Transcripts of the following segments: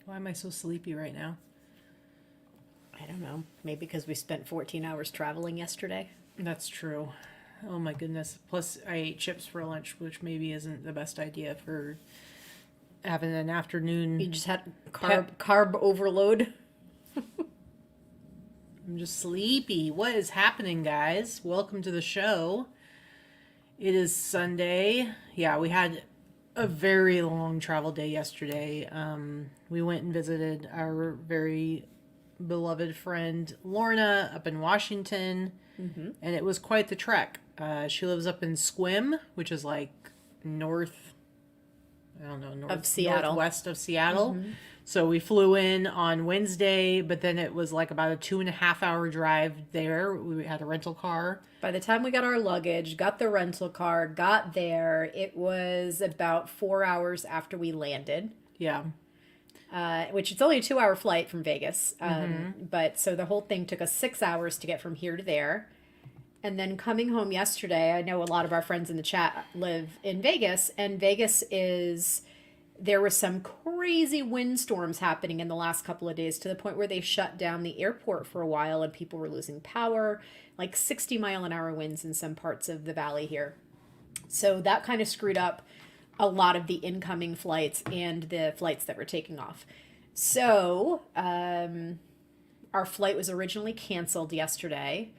Why am I so sleepy right now? I don't know. Maybe because we spent 14 hours traveling yesterday. That's true. Oh my goodness. Plus, I ate chips for lunch, which maybe isn't the best idea for having an You afternoon. just had Pep. carb overload. I'm just sleepy. What is happening, guys? Welcome to the show. It is Sunday. Yeah, we had a very long travel day yesterday. We went and visited our very beloved friend Lorna up in Washington, and it was quite the trek. She lives up in Squim, which is like north, I don't know, Of Seattle. northwest of Seattle. So we flew in on Wednesday, but then it was like about a 2.5 hour drive there. We had a rental car. By the time we got our luggage, got the rental car, got there, it was about 4 hours after we landed. Yeah. Which it's only a 2 hour flight from Vegas. But so the whole thing took us 6 hours to get from here to there. And then coming home yesterday, I know a lot of our friends in the chat live in Vegas, and there were some crazy windstorms happening in the last couple of days to the point where they shut down the airport for a while and people were losing power, like 60-mile-an-hour winds in some parts of the valley here. So that kind of screwed up a lot of the incoming flights and the flights that were taking off. So our flight was originally canceled yesterday.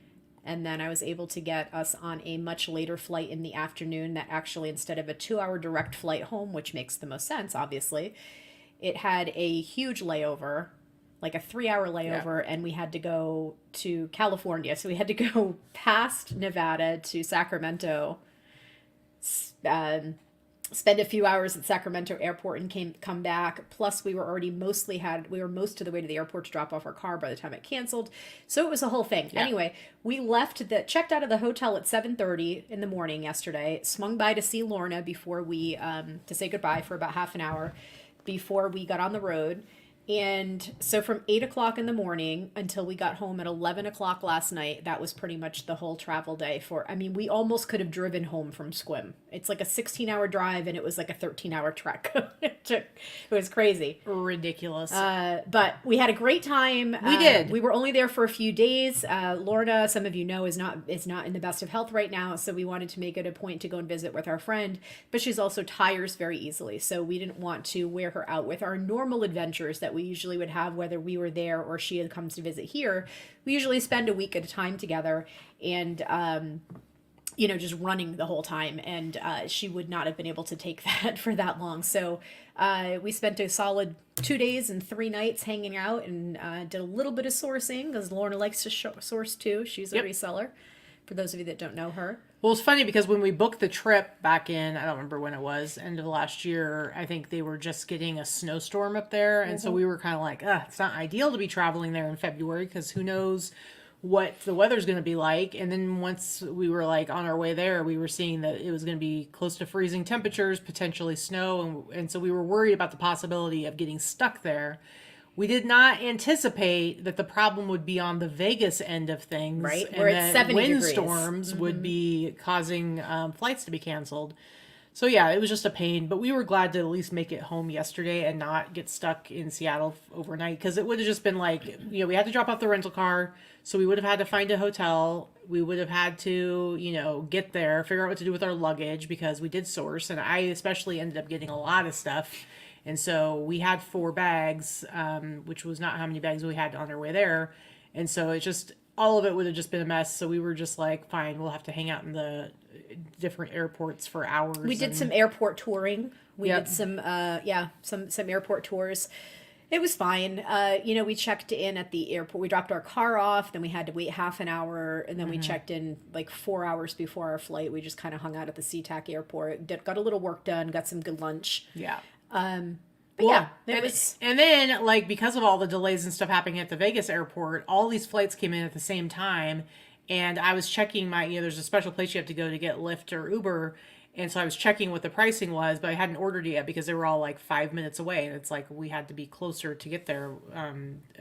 And then I was able to get us on a much later flight in the afternoon that actually, instead of a 2 hour direct flight home, which makes the most sense, obviously, it had a huge layover, like a 3 hour layover, and we had to go to California. So we had to go past Nevada to Sacramento, spend a few hours at Sacramento airport and come back. Plus we were most of the way to the airport to drop off our car by the time it canceled. So it was a whole thing. Yeah. Anyway, we checked out of the hotel at 7:30 in the morning yesterday, swung by to see Lorna before to say goodbye for about half an hour before we got on the road. And so from 8 o'clock in the morning until we got home at 11 o'clock last night, that was pretty much the whole travel day we almost could have driven home from Squim. It's like a 16-hour drive and it was like a 13-hour trek. It was crazy. Ridiculous. But we had a great time. We did. We were only there for a few days. Lorna, some of you know, is not in the best of health right now. So we wanted to make it a point to go and visit with our friend, but she's also tires very easily. So we didn't want to wear her out with our normal adventures that we usually would have, whether we were there or she had comes to visit here. We usually spend a week at a time together and, just running the whole time. And she would not have been able to take that for that long. So we spent a solid 2 days and 3 nights hanging out and did a little bit of sourcing because Lorna likes to source too. She's a reseller, for those of you that don't know her. Well, it's funny because when we booked the trip back in, I don't remember when it was, end of last year, I think they were just getting a snowstorm up there. And so we were kind of like, it's not ideal to be traveling there in February because who knows what the weather's going to be like. And then once we were like on our way there, we were seeing that it was going to be close to freezing temperatures, potentially snow. And so we were worried about the possibility of getting stuck there. We did not anticipate that the problem would be on the Vegas end of things. Right, and where it's 70 windstorms degrees. would be causing flights to be canceled. So yeah, it was just a pain. But we were glad to at least make it home yesterday and not get stuck in Seattle overnight. Because it would have just been like, we had to drop off the rental car. So we would have had to find a hotel. We would have had to, get there, figure out what to do with our luggage because we did source. And I especially ended up getting a lot of stuff. And so we had 4 bags, which was not how many bags we had on our way there. And so all of it would have just been a mess. So we were just like, fine, we'll have to hang out in the different airports for hours. We did some airport touring. We did some airport tours. It was fine. We checked in at the airport. We dropped our car off. Then we had to wait half an hour. And then we checked in like 4 hours before our flight. We just kind of hung out at the SeaTac airport. Got a little work done. Got some good lunch. Yeah. But and then like because of all the delays and stuff happening at the Vegas airport, all these flights came in at the same time, and I was checking there's a special place you have to go to get Lyft or Uber, and so I was checking what the pricing was, but I hadn't ordered it yet because they were all like 5 minutes away, and it's like we had to be closer to get there,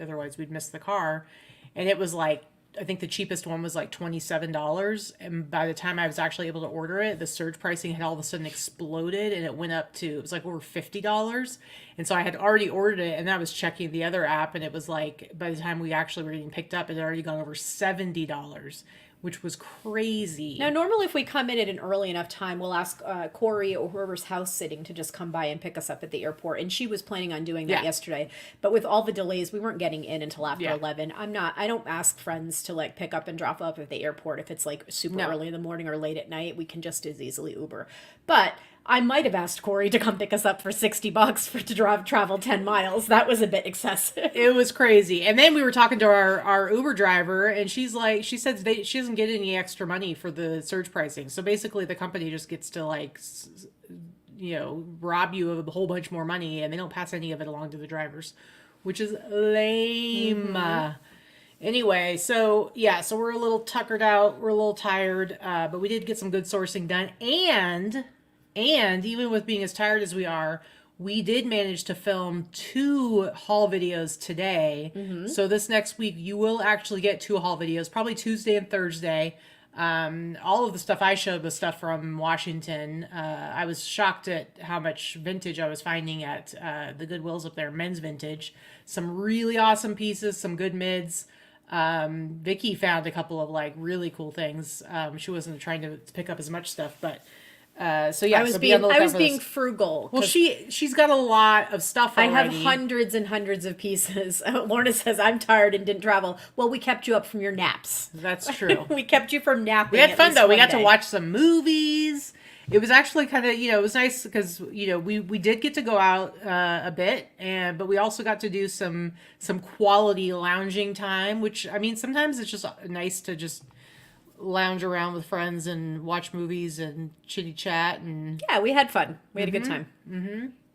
otherwise we'd miss the car, and it was like I think the cheapest one was like $27. And by the time I was actually able to order it, the surge pricing had all of a sudden exploded and it went up to, it was like over $50. And so I had already ordered it and I was checking the other app and it was like, by the time we actually were getting picked up, it had already gone over $70, which was crazy. Now, normally if we come in at an early enough time, we'll ask Corey or whoever's house sitting to just come by and pick us up at the airport. And she was planning on doing that yesterday. But with all the delays, we weren't getting in until after 11. I don't ask friends to like pick up and drop up at the airport if it's like super early in the morning or late at night. We can just as easily Uber. But I might have asked Corey to come pick us up for $60 to travel 10 miles. That was a bit excessive. It was crazy. And then we were talking to our Uber driver and she's like, she said she doesn't get any extra money for the surge pricing. So basically the company just gets to like, rob you of a whole bunch more money and they don't pass any of it along to the drivers, which is lame. Anyway, so we're a little tuckered out. We're a little tired, but we did get some good sourcing done. And even with being as tired as we are, we did manage to film 2 haul videos today. So this next week, you will actually get 2 haul videos, probably Tuesday and Thursday. All of the stuff I showed was stuff from Washington. I was shocked at how much vintage I was finding at the Goodwills up there, men's vintage. Some really awesome pieces, some good mids. Vicky found a couple of like really cool things. She wasn't trying to pick up as much stuff, but I was being frugal. Well, she's got a lot of stuff already. I have hundreds and hundreds of pieces. Lorna says, I'm tired and didn't travel. Well, we kept you up from your naps. That's true. We kept you from napping. We had fun though. We got to watch some movies. It was actually kind of, it was nice because, we did get to go out a bit, but we also got to do some quality lounging time, which, I mean, sometimes it's just nice to just lounge around with friends and watch movies and chitty chat. And yeah, we had fun. We had a good time.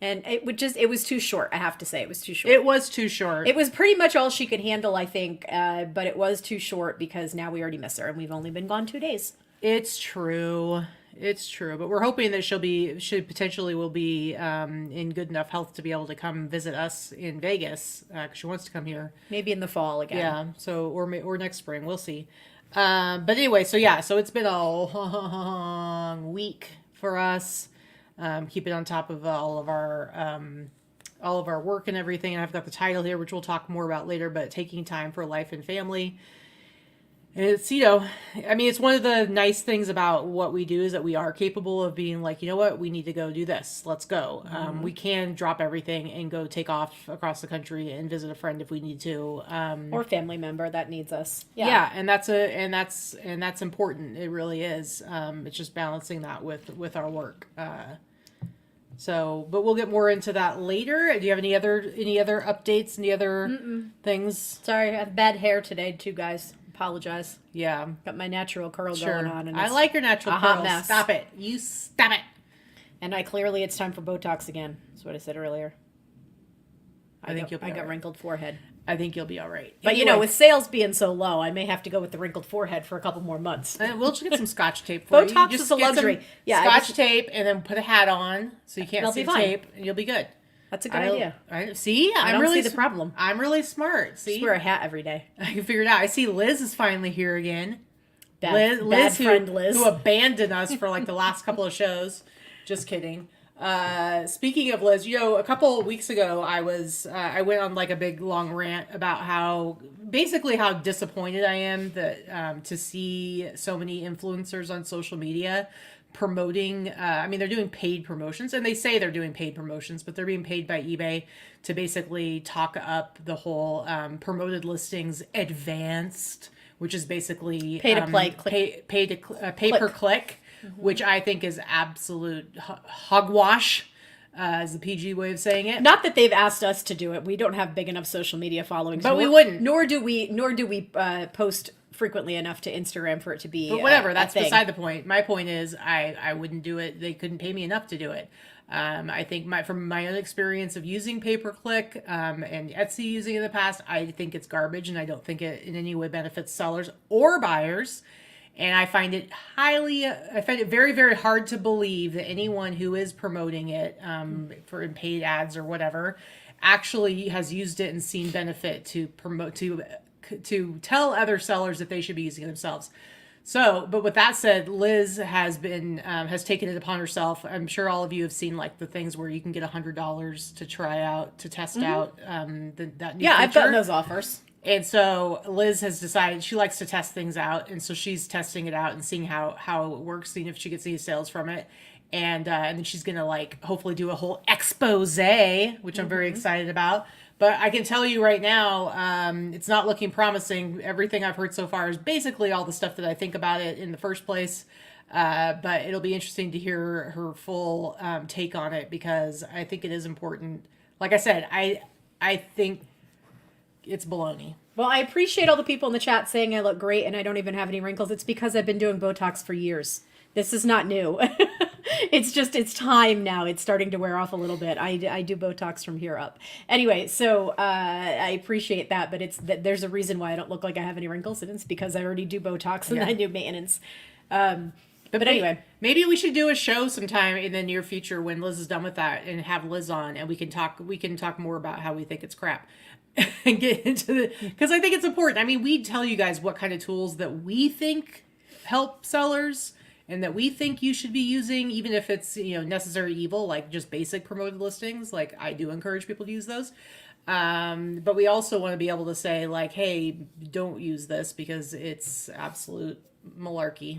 And it was too short. I have to say it was too short. It was too short. It was pretty much all she could handle, I think. But it was too short because now we already miss her and we've only been gone 2 days. It's true. But we're hoping that she potentially will be in good enough health to be able to come visit us in Vegas because she wants to come here. Maybe in the fall again. Yeah. So or next spring, we'll see. But anyway, so it's been a long week for us. Keeping on top of all of our work and everything. And I've got the title here, which we'll talk more about later. But taking time for life and family. And it's, it's one of the nice things about what we do is that we are capable of being like, you know what, we need to go do this. Let's go. We can drop everything and go take off across the country and visit a friend if we need to. Or family member that needs us. Yeah. And that's important. It really is. It's just balancing that with our work. But we'll get more into that later. Do you have any other updates? Any other things? Sorry, I have bad hair today too, guys. Apologize. Yeah. Got my natural curl going on. And I like your natural curl. Mess. Stop it. You stop it. And it's time for Botox again. That's what I said earlier. I think you'll be I got wrinkled forehead. I think you'll be all right. But anyway, with sales being so low, I may have to go with the wrinkled forehead for a couple more months. We'll just get some Scotch tape for you. Botox is a luxury. Yeah, Scotch tape and then put a hat on so you can't see the tape and you'll be good. That's a good idea. I don't see the problem. I'm really smart. See? Just wear a hat every day. I can figure it out. I see Liz is finally here again. Liz, who abandoned us for like the last couple of shows. Just kidding. Speaking of Liz, a couple of weeks ago, I went on like a big long rant about how disappointed I am that to see so many influencers on social media promoting, they're doing paid promotions and they say they're doing paid promotions, but they're being paid by eBay to basically talk up the whole promoted listings advanced, which is basically pay per click, which I think is absolute hogwash. Is the PG way of saying it. Not that they've asked us to do it. We don't have big enough social media followings. But we wouldn't. Nor do we post frequently enough to Instagram for it to be. But whatever. That's beside the point. My point is, I wouldn't do it. They couldn't pay me enough to do it. I think from my own experience of using pay-per-click and Etsy using it in the past, I think it's garbage, and I don't think it in any way benefits sellers or buyers. And I find it very, very hard to believe that anyone who is promoting it for paid ads or whatever actually has used it and seen benefit to to tell other sellers that they should be using it themselves. So, but with that said, Liz has taken it upon herself. I'm sure all of you have seen like the things where you can get $100 to try out, to test out that new feature. I've gotten those offers. And so Liz has decided she likes to test things out, and so she's testing it out and seeing how it works, seeing if she gets any sales from it, and then she's gonna like hopefully do a whole expose, which I'm very excited about. But I can tell you right now, it's not looking promising. Everything I've heard so far is basically all the stuff that I think about it in the first place. But it'll be interesting to hear her full take on it, because I think it is important. Like I said, I think it's baloney. Well, I appreciate all the people in the chat saying I look great and I don't even have any wrinkles. It's because I've been doing Botox for years. This is not new. It's time now. It's starting to wear off a little bit. I do Botox from here up. Anyway, so I appreciate that, but there's a reason why I don't look like I have any wrinkles, and it's because I already do Botox and I do maintenance. But anyway, maybe we should do a show sometime in the near future when Liz is done with that, and have Liz on, and we can talk more about how we think it's crap. And get into because I think it's important. I mean, we tell you guys what kind of tools that we think help sellers and that we think you should be using, even if it's, necessary evil, like just basic promoted listings. Like, I do encourage people to use those. But we also want to be able to say, like, hey, don't use this because it's absolute malarkey.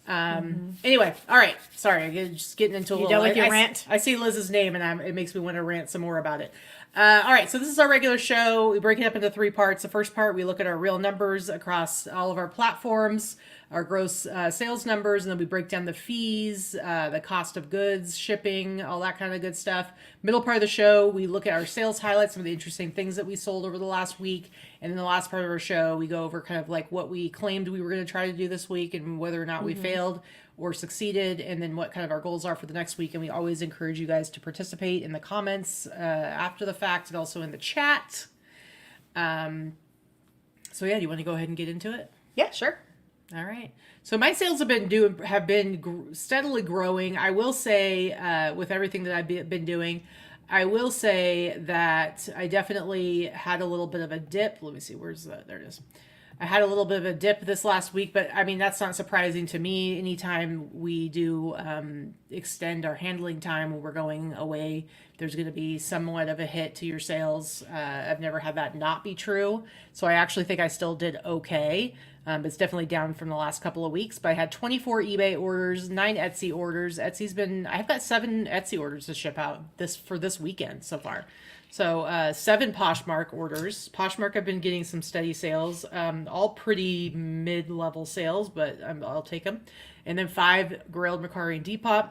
Anyway, all right. Sorry, just getting into a little. Done with your rant? I see Liz's name, and it makes me want to rant some more about it. All right, so this is our regular show. We break it up into 3 parts. The first part, we look at our real numbers across all of our platforms, our gross sales numbers, and then we break down the fees, the cost of goods, shipping, all that kind of good stuff. Middle part of the show, we look at our sales highlights, some of the interesting things that we sold over the last week. And then the last part of our show, we go over kind of like what we claimed we were going to try to do this week and whether or not we failed or succeeded, and then what kind of our goals are for the next week. And we always encourage you guys to participate in the comments after the fact and also in the chat. So yeah, do you want to go ahead and get into it? Yeah, sure. All right. So my sales have been steadily growing. I will say, with everything that I've been doing, I will say that I definitely had a little bit of a dip. Let me see, there it is. I had a little bit of a dip this last week, but I mean, that's not surprising to me. Anytime we do extend our handling time when we're going away, there's going to be somewhat of a hit to your sales. I've never had that not be true. So I actually think I still did okay. It's definitely down from the last couple of weeks, but I had 24 eBay orders, 9 Etsy orders. I've got 7 Etsy orders to ship out for this weekend so far. So 7 Poshmark orders. Poshmark, I've been getting some steady sales, all pretty mid-level sales, but I'll take them. And then 5 Grailed Macari and Depop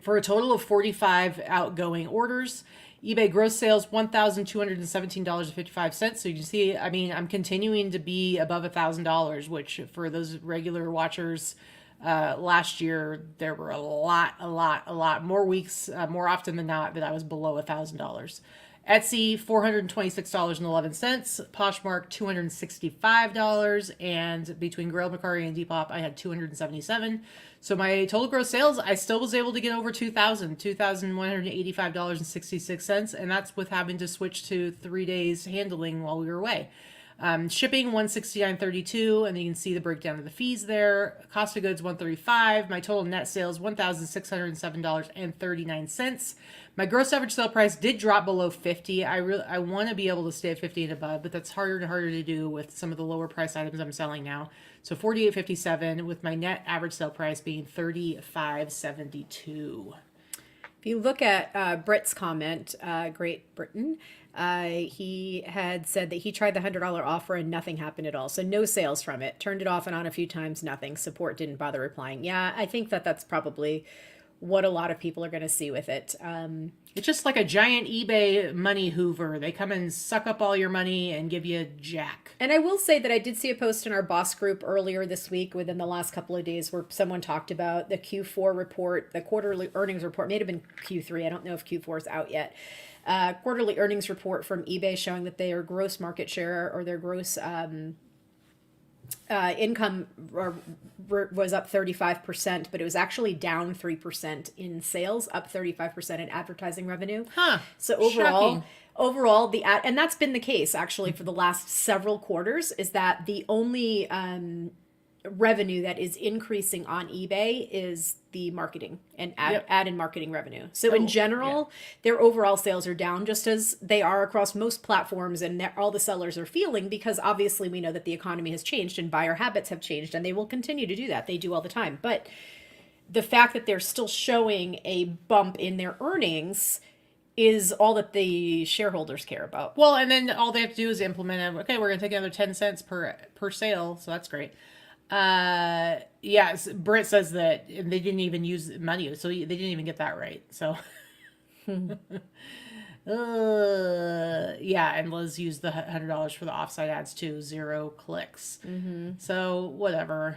for a total of 45 outgoing orders. eBay gross sales, $1,217.55. So you can see, I mean, I'm continuing to be above $1,000, which for those regular watchers, last year there were a lot more weeks, more often than not, that I was below $1,000. Etsy, $426.11. Poshmark, $265. And between Grailed Macari and Depop, I had $277. So my total gross sales, I still was able to get over $2,185.66. And that's with having to switch to 3 days handling while we were away. Shipping, $169.32, and you can see the breakdown of the fees there. Cost of goods, $135. My total net sales, $1,607.39. My gross average sale price did drop below 50. I want to be able to stay at 50 and above, but that's harder and harder to do with some of the lower price items I'm selling now. So $48.57, with my net average sale price being $35.72. If you look at Britt's comment, Great Britain, he had said that he tried the $100 offer and nothing happened at all. So no sales from it. Turned it off and on a few times, nothing. Support didn't bother replying. Yeah, I think that's probably what a lot of people are going to see with it. It's just like a giant eBay money hoover. They come and suck up all your money and give you jack. And I will say that I did see a post in our boss group earlier this week, within the last couple of days, where someone talked about the Q4 report, the quarterly earnings report. May have been Q3. I don't know if Q4 is out yet. Quarterly earnings report from eBay showing that their gross market share, or their gross income was up 35%, but it was actually down 3% in sales, up 35% in advertising revenue. Huh. So overall, overall, and that's been the case actually for the last several quarters, is that the only revenue that is increasing on eBay is the marketing and ad and marketing revenue. So in general, their overall sales are down, just as they are across most platforms, and all the sellers are feeling, because obviously we know that the economy has changed and buyer habits have changed, and they will continue to do that. They do all the time. But the fact that they're still showing a bump in their earnings is all that the shareholders care about. Well, and then all they have to do is implement it. Okay, we're going to take another 10 cents per sale, so that's great. Britt says that they didn't even use money, so they didn't even get that right. So, and Liz used the $100 for the offsite ads too. 0 clicks. So whatever.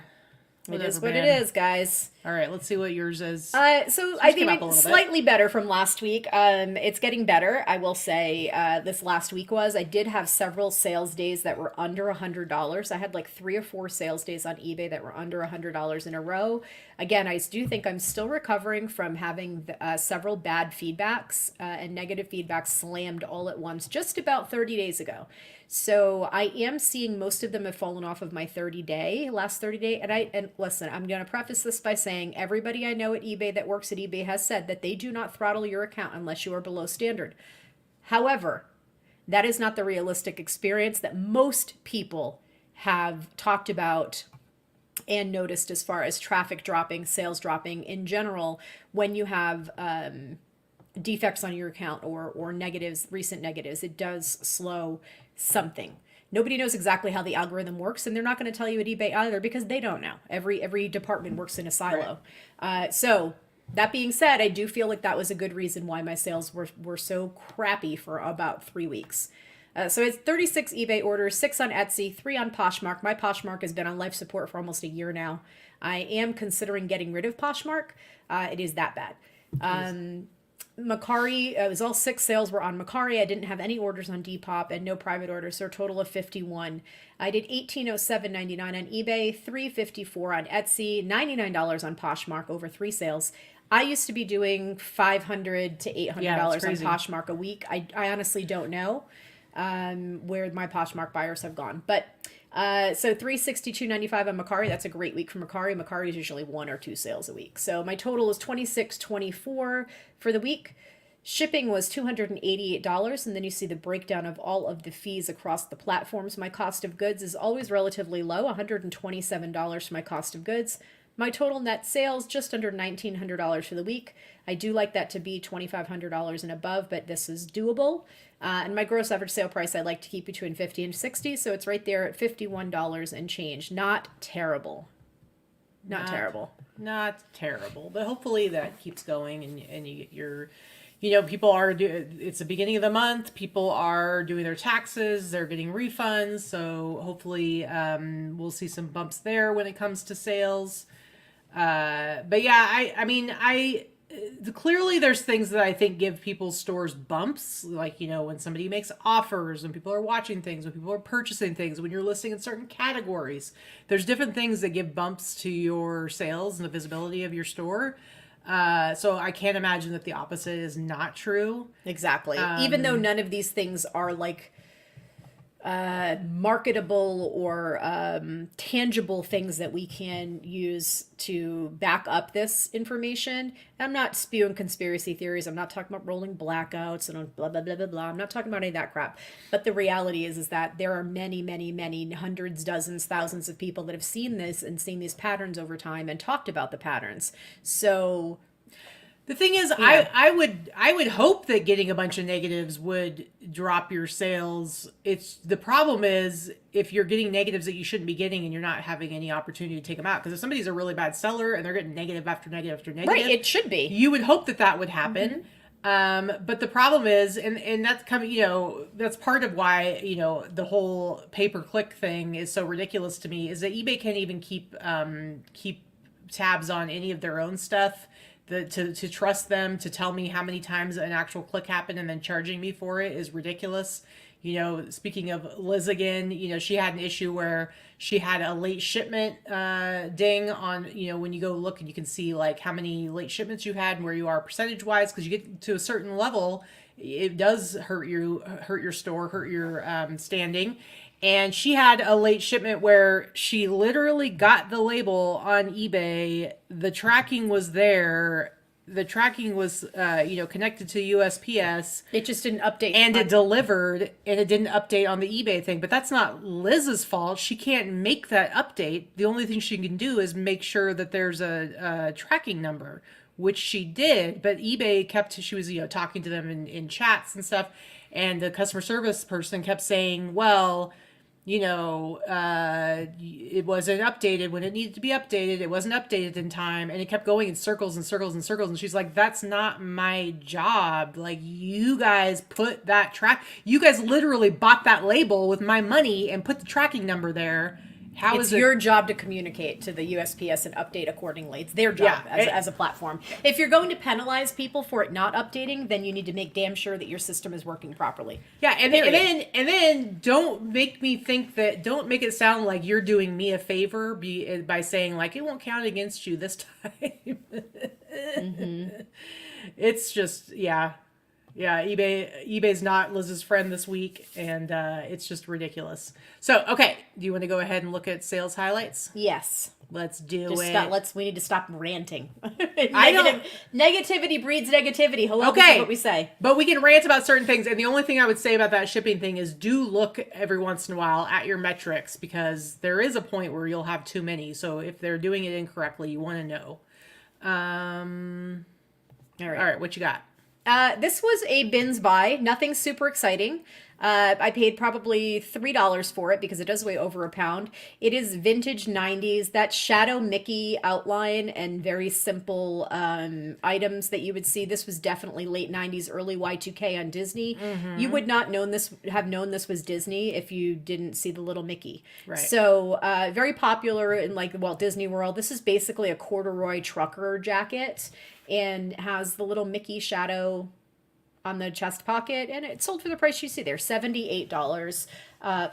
It is what it is, guys. All right, let's see what yours is. So I think it's slightly better from last week. It's getting better, I will say. This last week I did have several sales days that were under $100. I had like 3 or 4 sales days on eBay that were under $100 in a row. Again, I do think I'm still recovering from having several bad feedbacks and negative feedbacks slammed all at once just about 30 days ago. So I am seeing most of them have fallen off of my last 30 day. And listen, I'm going to preface this by saying everybody I know at eBay that works at eBay has said that they do not throttle your account unless you are below standard. However, that is not the realistic experience that most people have talked about and noticed as far as traffic dropping, sales dropping in general, when you have defects on your account or negatives, recent negatives. It does slow something. Nobody knows exactly how the algorithm works, and they're not going to tell you at eBay either, because they don't know. Every department works in a silo. Right. So that being said, I do feel like that was a good reason why my sales were so crappy for about 3 weeks. So it's 36 eBay orders, 6 on Etsy, 3 on Poshmark. My Poshmark has been on life support for almost a year now. I am considering getting rid of Poshmark. It is that bad. Mercari, it was all 6 sales were on Mercari. I didn't have any orders on Depop and no private orders, so a total of 51. I did $1807.99 on eBay, $354 on Etsy, $99 on Poshmark over 3 sales. I used to be doing $500 to $800 on Poshmark a week. I honestly don't know where my Poshmark buyers have gone, but so $362.95 on Mercari. That's a great week for Mercari. Mercari is usually 1 or 2 sales a week. So my total is $26.24 for the week. Shipping was $288, and then you see the breakdown of all of the fees across the platforms. My cost of goods is always relatively low, $127 for my cost of goods. My total net sales, just under $1,900 for the week. I do like that to be $2,500 and above, but this is doable. And my gross average sale price, I like to keep between $50 and $60, so it's right there at $51 and change. Not terrible. Not terrible. Not terrible, but hopefully that keeps going, and you get your... people are it's the beginning of the month. People are doing their taxes. They're getting refunds. So hopefully we'll see some bumps there when it comes to sales. But yeah, clearly there's things that I think give people's stores bumps. Like, when somebody makes offers, when people are watching things, when people are purchasing things, when you're listing in certain categories, there's different things that give bumps to your sales and the visibility of your store. So I can't imagine that the opposite is not true. Exactly. Even though none of these things are like marketable or tangible things that we can use to back up this information. I'm not spewing conspiracy theories. I'm not talking about rolling blackouts and blah, blah, blah, blah, blah. I'm not talking about any of that crap. But the reality is that there are many, many, many hundreds, dozens, thousands of people that have seen this and seen these patterns over time and talked about the patterns. So the thing is, yeah. I would hope that getting a bunch of negatives would drop your sales. The problem is if you're getting negatives that you shouldn't be getting and you're not having any opportunity to take them out. Because if somebody's a really bad seller and they're getting negative after negative after negative, right, it should be. You would hope that would happen. Mm-hmm. But the problem is, and that's coming, that's part of why, the whole pay-per-click thing is so ridiculous to me, is that eBay can't even keep tabs on any of their own stuff. To trust them to tell me how many times an actual click happened and then charging me for it is ridiculous. Speaking of Liz again, she had an issue where she had a late shipment ding on, when you go look and you can see like how many late shipments you had and where you are percentage wise, because you get to a certain level it does hurt your store, hurt your standing. And she had a late shipment where she literally got the label on eBay. The tracking was there. The tracking was, connected to USPS. It just didn't update. And it delivered, and it didn't update on the eBay thing. But that's not Liz's fault. She can't make that update. The only thing she can do is make sure that there's a tracking number, which she did. But eBay she was, talking to them in chats and stuff. And the customer service person kept saying, well, it wasn't updated when it needed to be updated. It wasn't updated in time. And it kept going in circles and circles and circles. And she's like, that's not my job. Like, you guys put that you guys literally bought that label with my money and put the tracking number there. How it's is it your job to communicate to the USPS and update accordingly. It's their job as a platform. If you're going to penalize people for it not updating, then you need to make damn sure that your system is working properly. Yeah, and then don't make it sound like you're doing me a favor by saying like it won't count against you this time. It's just eBay's not Liz's friend this week, and it's just ridiculous. So, okay, do you want to go ahead and look at sales highlights? Yes. Let's do it. We need to stop ranting. Negativity breeds negativity. Hello, okay. This is what we say. But we can rant about certain things, and the only thing I would say about that shipping thing is do look every once in a while at your metrics, because there is a point where you'll have too many. So if they're doing it incorrectly, you want to know. All right, what you got? This was a bins buy. Nothing super exciting. I paid probably $3 for it because it does weigh over a pound. It is vintage 90s. That shadow Mickey outline and very simple items that you would see. This was definitely late 90s, early Y2K on Disney. Mm-hmm. You would not have known this was Disney if you didn't see the little Mickey. Right. So very popular in like the Walt Disney World. This is basically a corduroy trucker jacket and has the little Mickey shadow on the chest pocket, and it sold for the price you see there, $78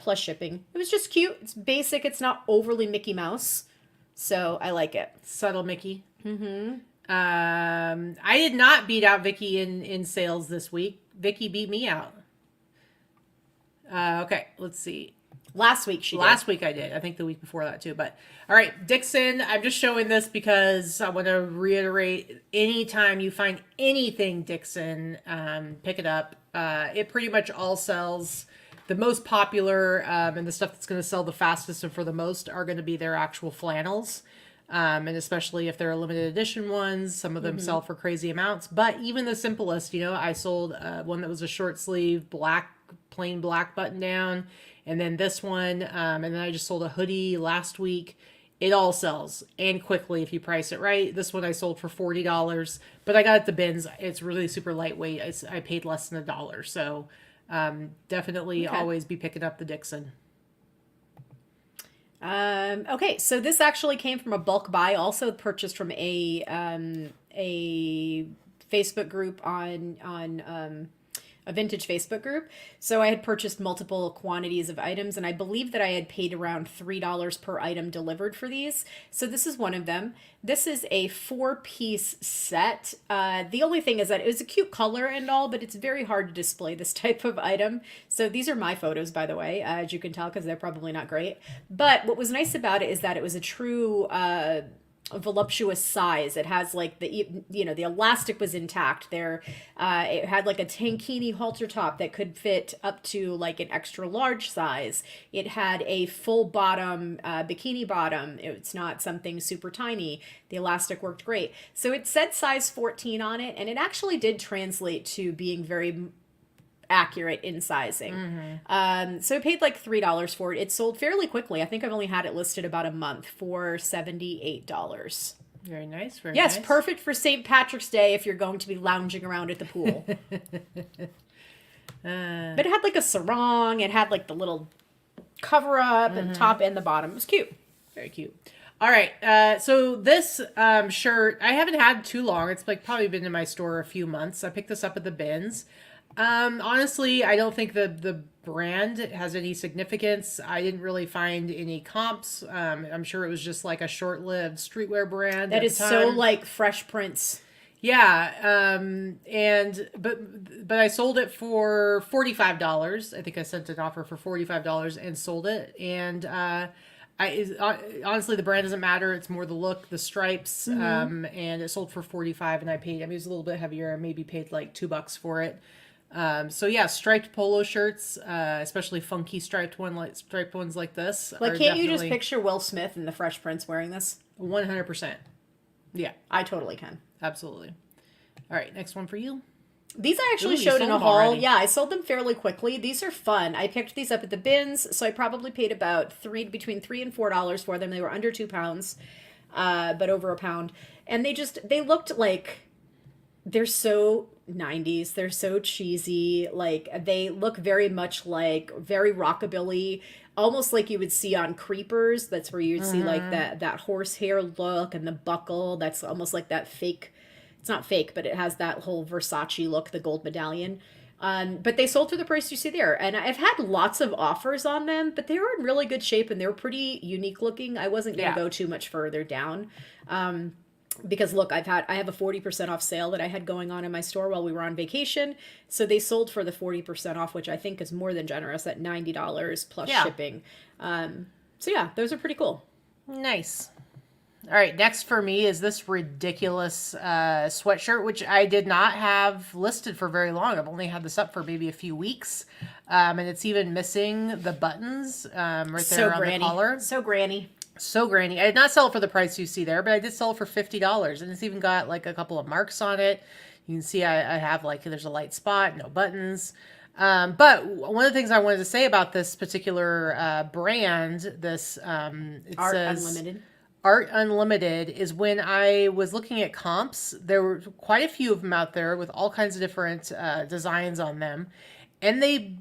plus shipping. It was just cute. It's basic. It's not overly Mickey Mouse, so I like it. Subtle Mickey. Mm-hmm. I did not beat out Vicky in sales this week. Vicky beat me out. Okay, let's see. Last week she did. Last week I did. I think the week before that too. But all right, Dixon, I'm just showing this because I want to reiterate, anytime you find anything Dixon, pick it up. It pretty much all sells. The most popular and the stuff that's going to sell the fastest and for the most are going to be their actual flannels. And especially if they're limited edition ones, some of them sell for crazy amounts. But even the simplest, I sold one that was a short sleeve, plain black button down. And then this one, and then I just sold a hoodie last week. It all sells, and quickly if you price it right. This one I sold for $40, but I got it at the bins. It's really super lightweight. I paid less than $1, so definitely always be picking up the Dixon. Okay, so this actually came from a bulk buy, also purchased from a Facebook group on a vintage Facebook group. So I had purchased multiple quantities of items, and I believe that I had paid around $3 per item delivered for these. So this is one of them. This is a 4-piece set. The only thing is that it was a cute color and all, but it's very hard to display this type of item. So these are my photos, by the way, as you can tell, because they're probably not great. But what was nice about it is that it was a true voluptuous size. It has like the elastic was intact there. It had like a tankini halter top that could fit up to like an extra large size. It had a full bottom, bikini bottom. It's not something super tiny. The elastic worked great. So it said size 14 on it, and it actually did translate to being very accurate in sizing. So I paid like $3 for it. It sold fairly quickly. I think I've only had it listed about a month for $78. Very nice. Very nice. Yes, perfect for St. Patrick's Day if you're going to be lounging around at the pool. But it had like a sarong. It had like the little cover up and top and the bottom. It was cute. Very cute. All right. So this shirt I haven't had too long. It's like probably been in my store a few months. I picked this up at the bins. Honestly, I don't think the brand has any significance. I didn't really find any comps. I'm sure it was just like a short-lived streetwear brand. That is so like Fresh Prince. Yeah, but I sold it for $45. I think I sent an offer for $45 and sold it. And honestly, the brand doesn't matter. It's more the look, the stripes, and it sold for 45, and I paid. I mean, it was a little bit heavier. I maybe paid like $2 for it. So yeah, striped polo shirts, especially funky striped ones like this. Like, are can't you just definitely picture Will Smith in the Fresh Prince wearing this? 100%? Yeah, I totally can. absolutely. All right, next one for you. These I actually Ooh, you showed in sold a them haul. already. Yeah, I sold them fairly quickly. These are fun. I picked these up at the bins, so I probably paid about between $3 and $4 for them. They were under 2 pounds, but over a pound. And they looked like they're so 90s. They're so cheesy. Like, they look very much like very rockabilly, almost like you would see on Creepers. That's where you'd see like that horsehair look and the buckle. That's almost like that fake. It's not fake, but it has that whole Versace look, the gold medallion. But they sold for the price you see there. And I've had lots of offers on them, but they were in really good shape and they were pretty unique looking. I wasn't going to go too much further down. Because look, I have a 40% off sale that I had going on in my store while we were on vacation. So they sold for the 40% off, which I think is more than generous at $90 plus shipping. So yeah, those are pretty cool. Nice. All right, next for me is this ridiculous sweatshirt, which I did not have listed for very long. I've only had this up for maybe a few weeks. And it's even missing the buttons right there on the collar. So granny. So granny. I did not sell it for the price you see there, but I did sell it for $50. And it's even got like a couple of marks on it. You can see I have like, there's a light spot, no buttons. But one of the things I wanted to say about this particular brand, it Art says Unlimited. Art Unlimited, is when I was looking at comps, there were quite a few of them out there with all kinds of different designs on them. And the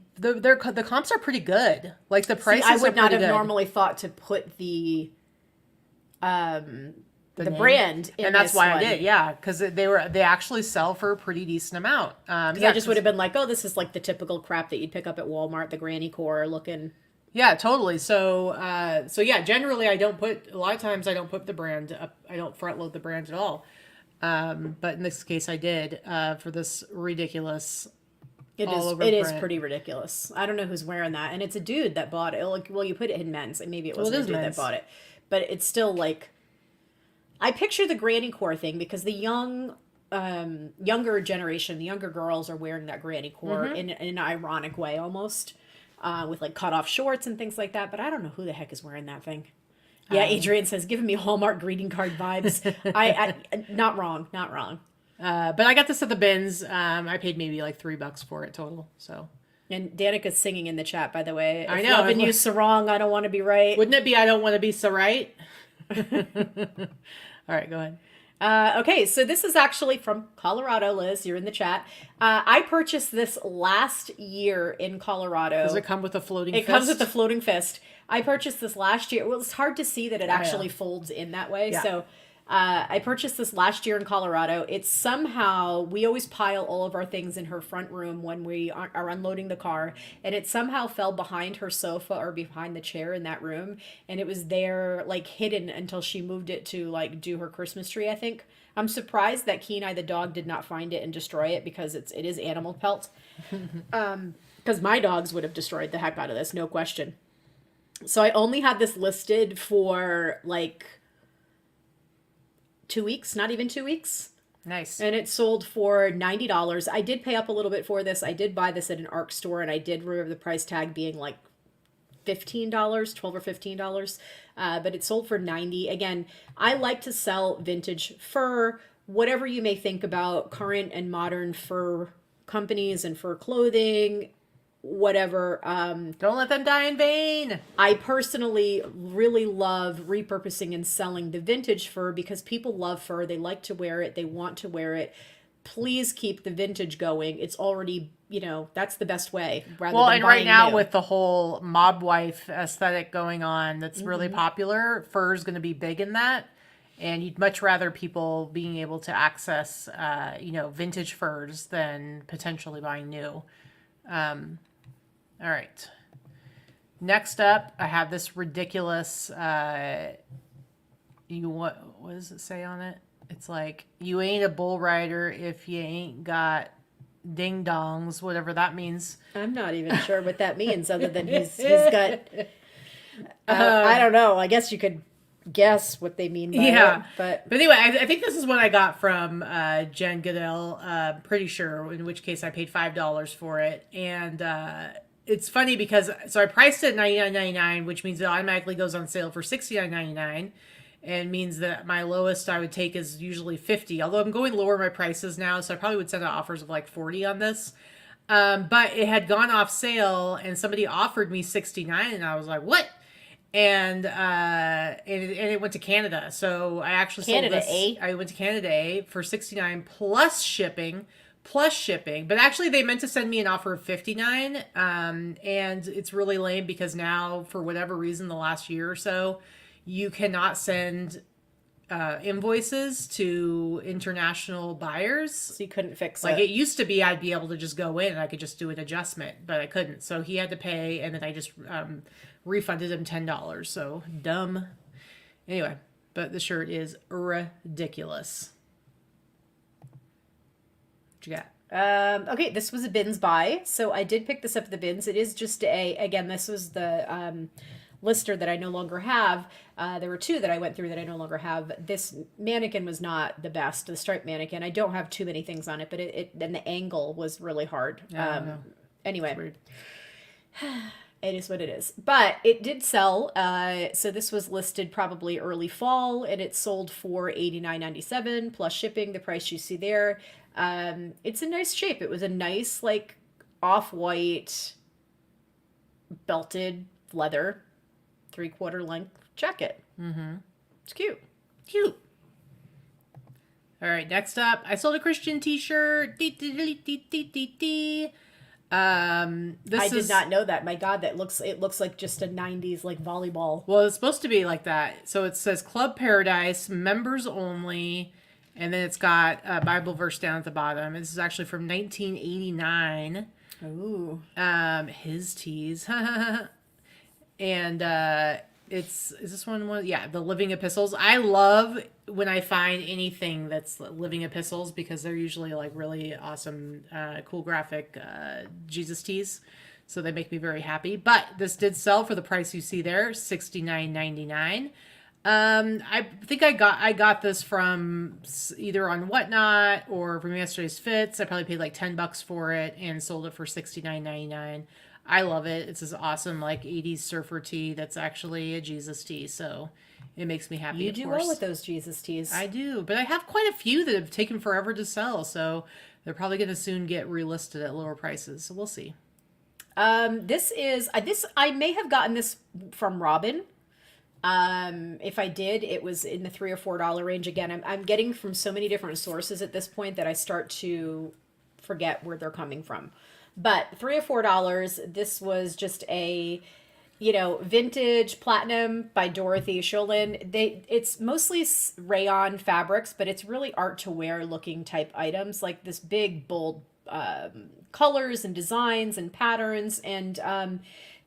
comps are pretty good. Like the prices I would are not pretty have good. normally thought to put the brand in, and that's this why one. I did, yeah, because they actually sell for a pretty decent amount. I just would have been like, oh, this is like the typical crap that you'd pick up at Walmart, the granny core looking. Yeah, totally. So yeah, generally a lot of times I don't put the brand up. I don't front load the brand at all. But in this case I did, for this ridiculous It is pretty ridiculous. I don't know who's wearing that. And it's a dude that bought it. Like, well, you put it in men's, and maybe it wasn't a dude that bought it. But it's still like, I picture the granny core thing because the younger generation, the younger girls are wearing that granny core in an ironic way almost, with like cut off shorts and things like that. But I don't know who the heck is wearing that thing. Yeah, Adrian says, giving me Hallmark greeting card vibes. I not wrong. But I got this at the bins. I paid maybe like $3 for it total. So. And Danica's singing in the chat, by the way. I know. Loving you so wrong. I don't want to be right. Wouldn't it be I don't want to be so right? All right, go ahead. Okay, so this is actually from Colorado, Liz. You're in the chat. I purchased this last year in Colorado. Does it come with a floating fist? It comes with a floating fist. I purchased this last year. Well, it's hard to see that it actually folds in that way. Yeah. So I purchased this last year in Colorado. It's somehow, we always pile all of our things in her front room when we are unloading the car, and it somehow fell behind her sofa or behind the chair in that room, and it was there like hidden until she moved it to like do her Christmas tree, I think. I'm surprised that Kenai the dog did not find it and destroy it because it is animal pelt. Because my dogs would have destroyed the heck out of this, no question. So I only had this listed for like 2 weeks, not even 2 weeks. Nice. And it sold for $90. I did pay up a little bit for this. I did buy this at an ARC store, and I did remember the price tag being like $15, $12 or $15. But it sold for $90. Again, I like to sell vintage fur. Whatever you may think about current and modern fur companies and fur clothing, whatever. Don't let them die in vain. I personally really love repurposing and selling the vintage fur because people love fur. They like to wear it. They want to wear it. Please keep the vintage going. It's already, that's the best way. Rather than and right now new. with the whole mob wife aesthetic going on, that's really popular. Fur is going to be big in that. And you'd much rather people being able to access, vintage furs than potentially buying new. All right. Next up, I have this ridiculous. What does it say on it? It's like, you ain't a bull rider if you ain't got ding dongs, whatever that means. I'm not even sure what that means, other than he's got. I don't know. I guess you could guess what they mean by it, but anyway, I think this is what I got from Jen Goodell. Pretty sure, in which case I paid $5 for it, and it's funny because I priced it at $99.99, which means it automatically goes on sale for $69.99. And means that my lowest I would take is usually $50. Although I'm going lower my prices now, so I probably would send out offers of like $40 on this. But it had gone off sale, and somebody offered me $69, and I was like, "What?" And it went to Canada. So I actually sold this. I went to Canada for $69 plus shipping. But actually they meant to send me an offer of $59. And it's really lame because now, for whatever reason, the last year or so, you cannot send invoices to international buyers. So you couldn't fix it. Like, it used to be I'd be able to just go in and I could just do an adjustment, but I couldn't. So he had to pay, and then I just refunded him $10. So dumb. Anyway, but the shirt is ridiculous. What you got? Okay, this was a bins buy. So I did pick this up at the bins. It is just again, this was the lister that I no longer have. There were two that I went through that I no longer have. This mannequin was not the best, the striped mannequin. I don't have too many things on it, but and the angle was really hard. Anyway, it is what it is. But it did sell. So this was listed probably early fall, and it sold for $89.97 plus shipping, the price you see there. It's a nice shape. It was a nice, like, off-white belted leather 3/4 length jacket. It's cute. All right, next up, I sold a Christian t-shirt. I did not know that. My God, it looks like just a 90s like volleyball. Well, it's supposed to be like that. So it says Club Paradise, members only, and then it's got a Bible verse down at the bottom. This is actually from 1989. Ooh. His tees. And is this one? Yeah, the Living Epistles. I love when I find anything that's Living Epistles, because they're usually like really awesome, cool graphic Jesus tees. So they make me very happy. But this did sell for the price you see there, $69.99. I think I got this from either on Whatnot or from Yesterday's Fits. I probably paid like $10 for it and sold it for $69.99. I love it. It's this awesome, like, 80s surfer tee that's actually a Jesus tee, so it makes me happy. You do well with those Jesus tees. I do, but I have quite a few that have taken forever to sell, so they're probably going to soon get relisted at lower prices, so we'll see. This I may have gotten this from Robin. If I did, it was in the $3 or $4 range. Again, I'm getting from so many different sources at this point that I start to forget where they're coming from. But $3 or $4, this was just a, vintage platinum by Dorothy Sholin. It's mostly rayon fabrics, but it's really art to wear looking type items, like this big, bold colors and designs and patterns, and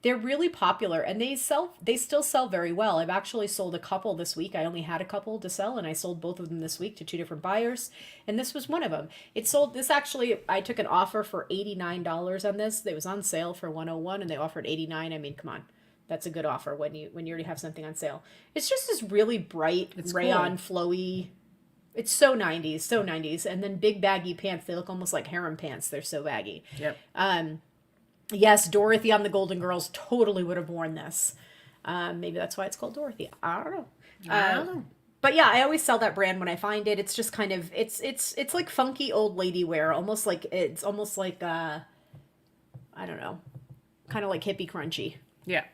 they're really popular, and they still sell very well. I've actually sold a couple this week. I only had a couple to sell, and I sold both of them this week to two different buyers, and this was one of them. I took an offer for $89 on this. It was on sale for $101, and they offered $89. I mean, come on. That's a good offer when you already have something on sale. It's just this really bright rayon, flowy. It's so 90s, and then big baggy pants. They look almost like harem pants. They're so baggy. Yep. Yes, Dorothy on the Golden Girls totally would have worn this. Maybe that's why it's called Dorothy. I don't know. But yeah, I always sell that brand when I find it. It's just kind of it's like funky old lady wear, almost like I don't know, kind of like hippie crunchy. Yeah.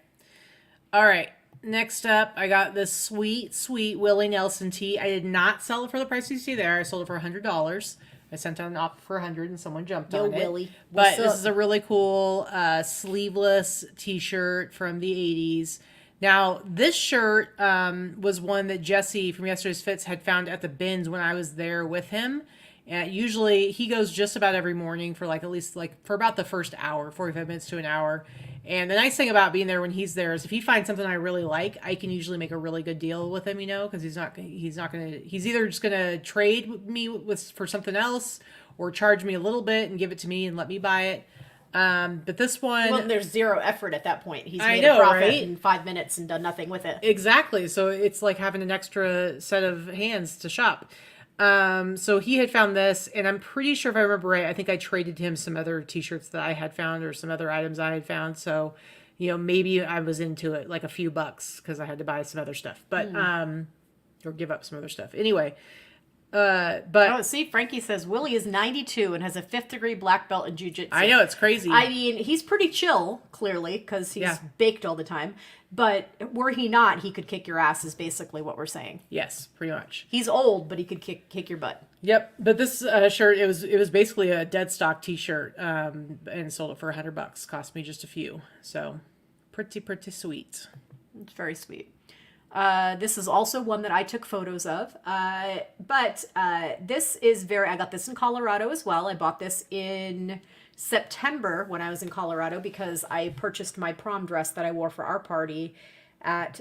All right. Next up, I got this sweet Willie Nelson tee. I did not sell it for the price you see there. I sold it for $100. I sent out an offer for $100 and someone jumped on it. Willie. But this is a really cool sleeveless t-shirt from the 80s. Now, this shirt was one that Jesse from Yesterday's Fits had found at the bins when I was there with him. And usually he goes just about every morning for at least for about the first hour, 45 minutes to an hour. And the nice thing about being there when he's there is if he finds something I really like, I can usually make a really good deal with him, because he's either just going to trade with me for something else or charge me a little bit and give it to me and let me buy it. But this one, well, there's zero effort at that point. He's made a profit in 5 minutes and done nothing with it. Exactly. So it's like having an extra set of hands to shop. So he had found this, and I'm pretty sure if I remember right, I think I traded him some other t-shirts that I had found or some other items I had found. So, maybe I was into it like a few bucks because I had to buy some other stuff, but, or give up some other stuff. Anyway, but see, Frankie says Willie is 92 and has a 5th degree black belt in jiu-jitsu. I know, it's crazy. I mean, he's pretty chill, clearly, because he's baked all the time. But were he not, he could kick your ass, is basically what we're saying. Yes, pretty much. He's old, but he could kick your butt. Yep, but this shirt, it was basically a dead stock t-shirt, and sold it for $100. Cost me just a few, so pretty sweet. It's very sweet. This is also one that I took photos of, but this is I got this in Colorado as well. I bought this in September when I was in Colorado because I purchased my prom dress that I wore for our party at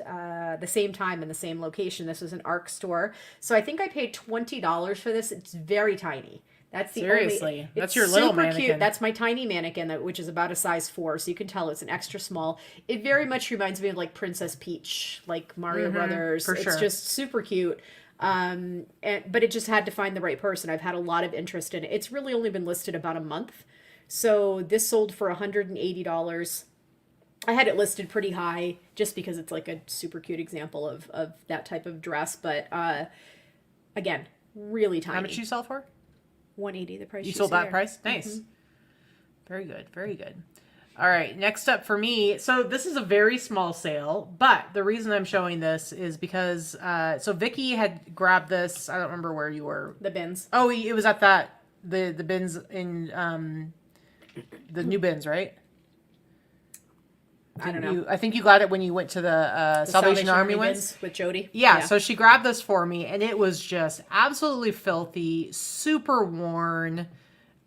the same time in the same location. This was an ARC store. So I think I paid $20 for this. It's very tiny. That's the Seriously, that's your little mannequin. Cute. That's my tiny mannequin, which is about a size 4, so you can tell it's an extra small. It very much reminds me of like Princess Peach, like Mario Brothers. For sure. It's just super cute. But it just had to find the right person. I've had a lot of interest in it. It's really only been listed about a month. So this sold for $180. I had it listed pretty high just because it's like a super cute example of that type of dress. But again, really tiny. How much did you sell for? $180, the price. You sold that price? Nice. Very good. Very good. All right. Next up for me. So this is a very small sale, but the reason I'm showing this is because, so Vicky had grabbed this. I don't remember where you were. The bins. Oh, it was at the bins in, the new bins, right? I don't know. I think you got it when you went to the Salvation Army ones with Jody. Yeah, so she grabbed this for me, and it was just absolutely filthy, super worn.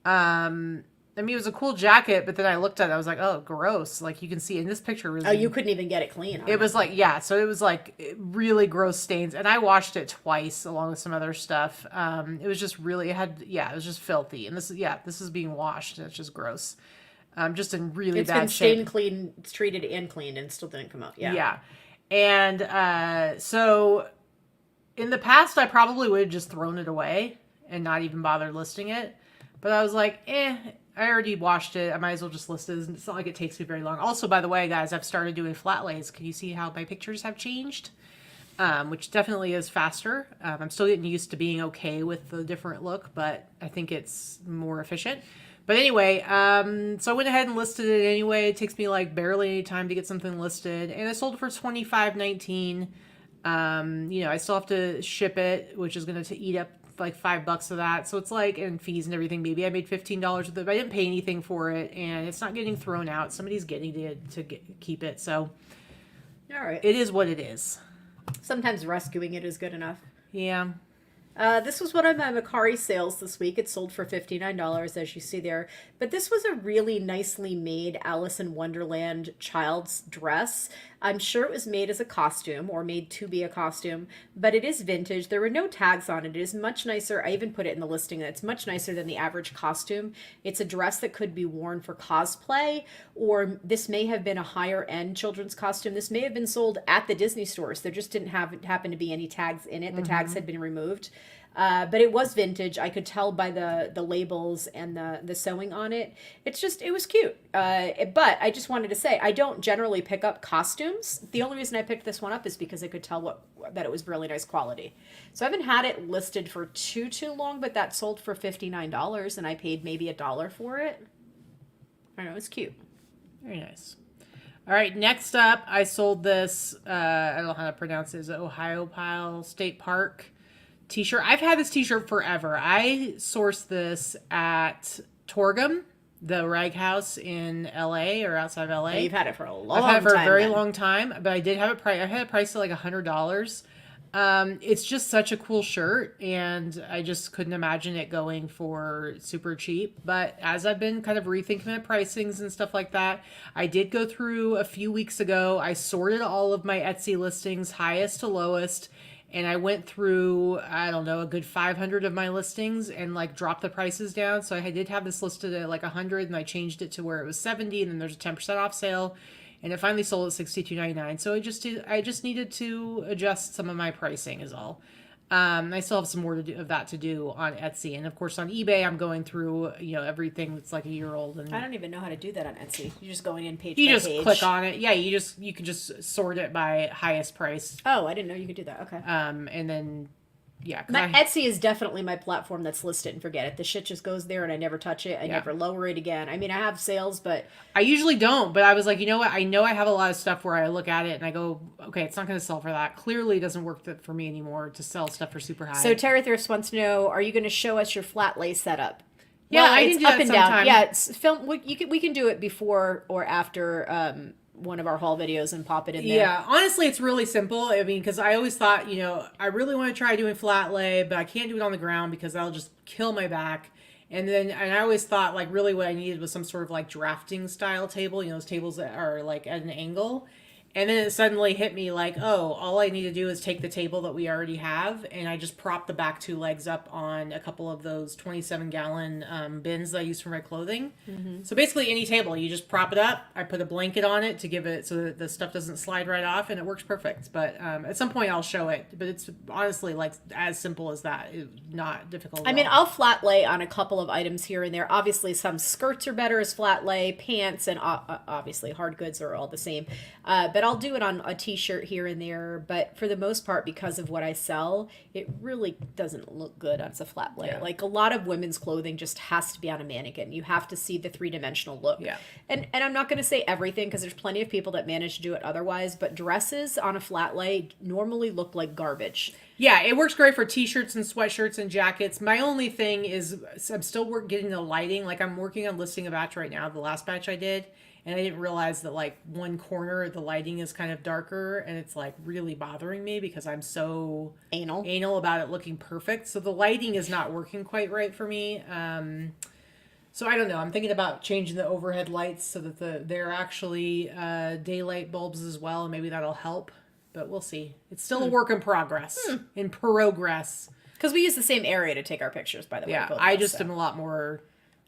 I mean, it was a cool jacket, but then I looked at it, I was like, oh, gross. Like, you can see in this picture. Oh, you couldn't even get it clean. It was like, so it was like really gross stains, and I washed it twice along with some other stuff. It was just really, it was just filthy, and this is being washed, and it's just gross. Just in really bad shape. It's been clean, treated and cleaned, and still didn't come out. Yeah. Yeah. And so in the past, I probably would have just thrown it away and not even bothered listing it. But I was like, I already washed it. I might as well just list it. It's not like it takes me very long. Also, by the way, guys, I've started doing flat lays. Can you see how my pictures have changed? Which definitely is faster. I'm still getting used to being okay with the different look, but I think it's more efficient. But anyway, so I went ahead and listed it anyway. It takes me like barely any time to get something listed. And I sold it for $25.19. I still have to ship it, which is going to eat up like $5 of that. So it's like, and fees and everything, maybe I made $15 with it, but I didn't pay anything for it. And it's not getting thrown out. Somebody's getting to keep it. So all right, it is what it is. Sometimes rescuing it is good enough. Yeah. This was one of my Macari sales this week. It sold for $59, as you see there. But this was a really nicely made Alice in Wonderland child's dress. I'm sure it was made as a costume or made to be a costume, but it is vintage. There were no tags on it. It is much nicer. I even put it in the listing that it's much nicer than the average costume. It's a dress that could be worn for cosplay, or this may have been a higher end children's costume. This may have been sold at the Disney stores. There just didn't happen to be any tags in it. The tags had been removed. But it was vintage. I could tell by the labels and the sewing on it. It was cute. But I just wanted to say, I don't generally pick up costumes. The only reason I picked this one up is because I could tell that it was really nice quality. So I haven't had it listed for too long, but that sold for $59 and I paid maybe $1 for it. I don't know, it's cute. Very nice. All right, next up, I sold this, I don't know how to pronounce it, is it Ohio Pile State Park t-shirt. I've had this t-shirt forever. I sourced this at Torgum, the rag house in LA or outside of LA. Yeah, you've had it for a long time. I've had it for a very long time, but I did have a price. I had a price of like $100. It's just such a cool shirt, and I just couldn't imagine it going for super cheap. But as I've been kind of rethinking my pricings and stuff like that, I did go through a few weeks ago. I sorted all of my Etsy listings, highest to lowest, and I went through, I don't know, a good 500 of my listings and like dropped the prices down. So I did have this listed at like 100, and I changed it to where it was 70, and then there's a 10% off sale. And it finally sold at $62.99. So I just needed to adjust some of my pricing is all. I still have some more of that to do on Etsy, and of course on eBay I'm going through everything that's like a year old. And I don't even know how to do that on Etsy. You're just going in page you by just page. click on it. Yeah, you can just sort it by highest price. Oh, I didn't know you could do that. Okay. And then yeah, Etsy is definitely my platform that's listed and forget it. The shit just goes there and I never touch it. I never lower it again. I mean, I have sales, but I usually don't. But I was like, you know what? I know I have a lot of stuff where I look at it and I go, okay, it's not going to sell for that. Clearly, it doesn't work for me anymore to sell stuff for super high. So Terry Thrift wants to know: are you going to show us your flat lay setup? Yeah, well, I it's can do up that and sometime. down. Yeah, it's film. We can do it before or after one of our haul videos and pop it in there. Yeah, honestly, it's really simple. I mean, because I always thought, I really want to try doing flat lay, but I can't do it on the ground because that'll just kill my back. And I always thought like really what I needed was some sort of like drafting style table, those tables that are like at an angle. And then it suddenly hit me like, oh, all I need to do is take the table that we already have, and I just prop the back two legs up on a couple of those 27-gallon bins that I use for my clothing. Mm-hmm. So basically any table, you just prop it up. I put a blanket on it to give it so that the stuff doesn't slide right off, and it works perfect. But at some point I'll show it. But it's honestly like as simple as that. It's not difficult at I mean, all. I'll flat lay on a couple of items here and there. Obviously, some skirts are better as flat lay. Pants and obviously hard goods are all the same. But I'll do it on a t-shirt here and there. But for the most part, because of what I sell, it really doesn't look good on a flat lay. Yeah. Like a lot of women's clothing just has to be on a mannequin. You have to see the three-dimensional look. Yeah. And I'm not going to say everything because there's plenty of people that manage to do it otherwise. But dresses on a flat lay normally look like garbage. Yeah, it works great for t-shirts and sweatshirts and jackets. My only thing is I'm still getting the lighting. Like I'm working on listing a batch right now, the last batch I did. And I didn't realize that like one corner the lighting is kind of darker, and it's like really bothering me because I'm so anal about it looking perfect. So the lighting is not working quite right for me. So I don't know. I'm thinking about changing the overhead lights so that they're actually daylight bulbs as well, and maybe that'll help. But we'll see. It's still a work in progress. In progress. Because we use the same area to take our pictures, by the way. Yeah, I just am a lot more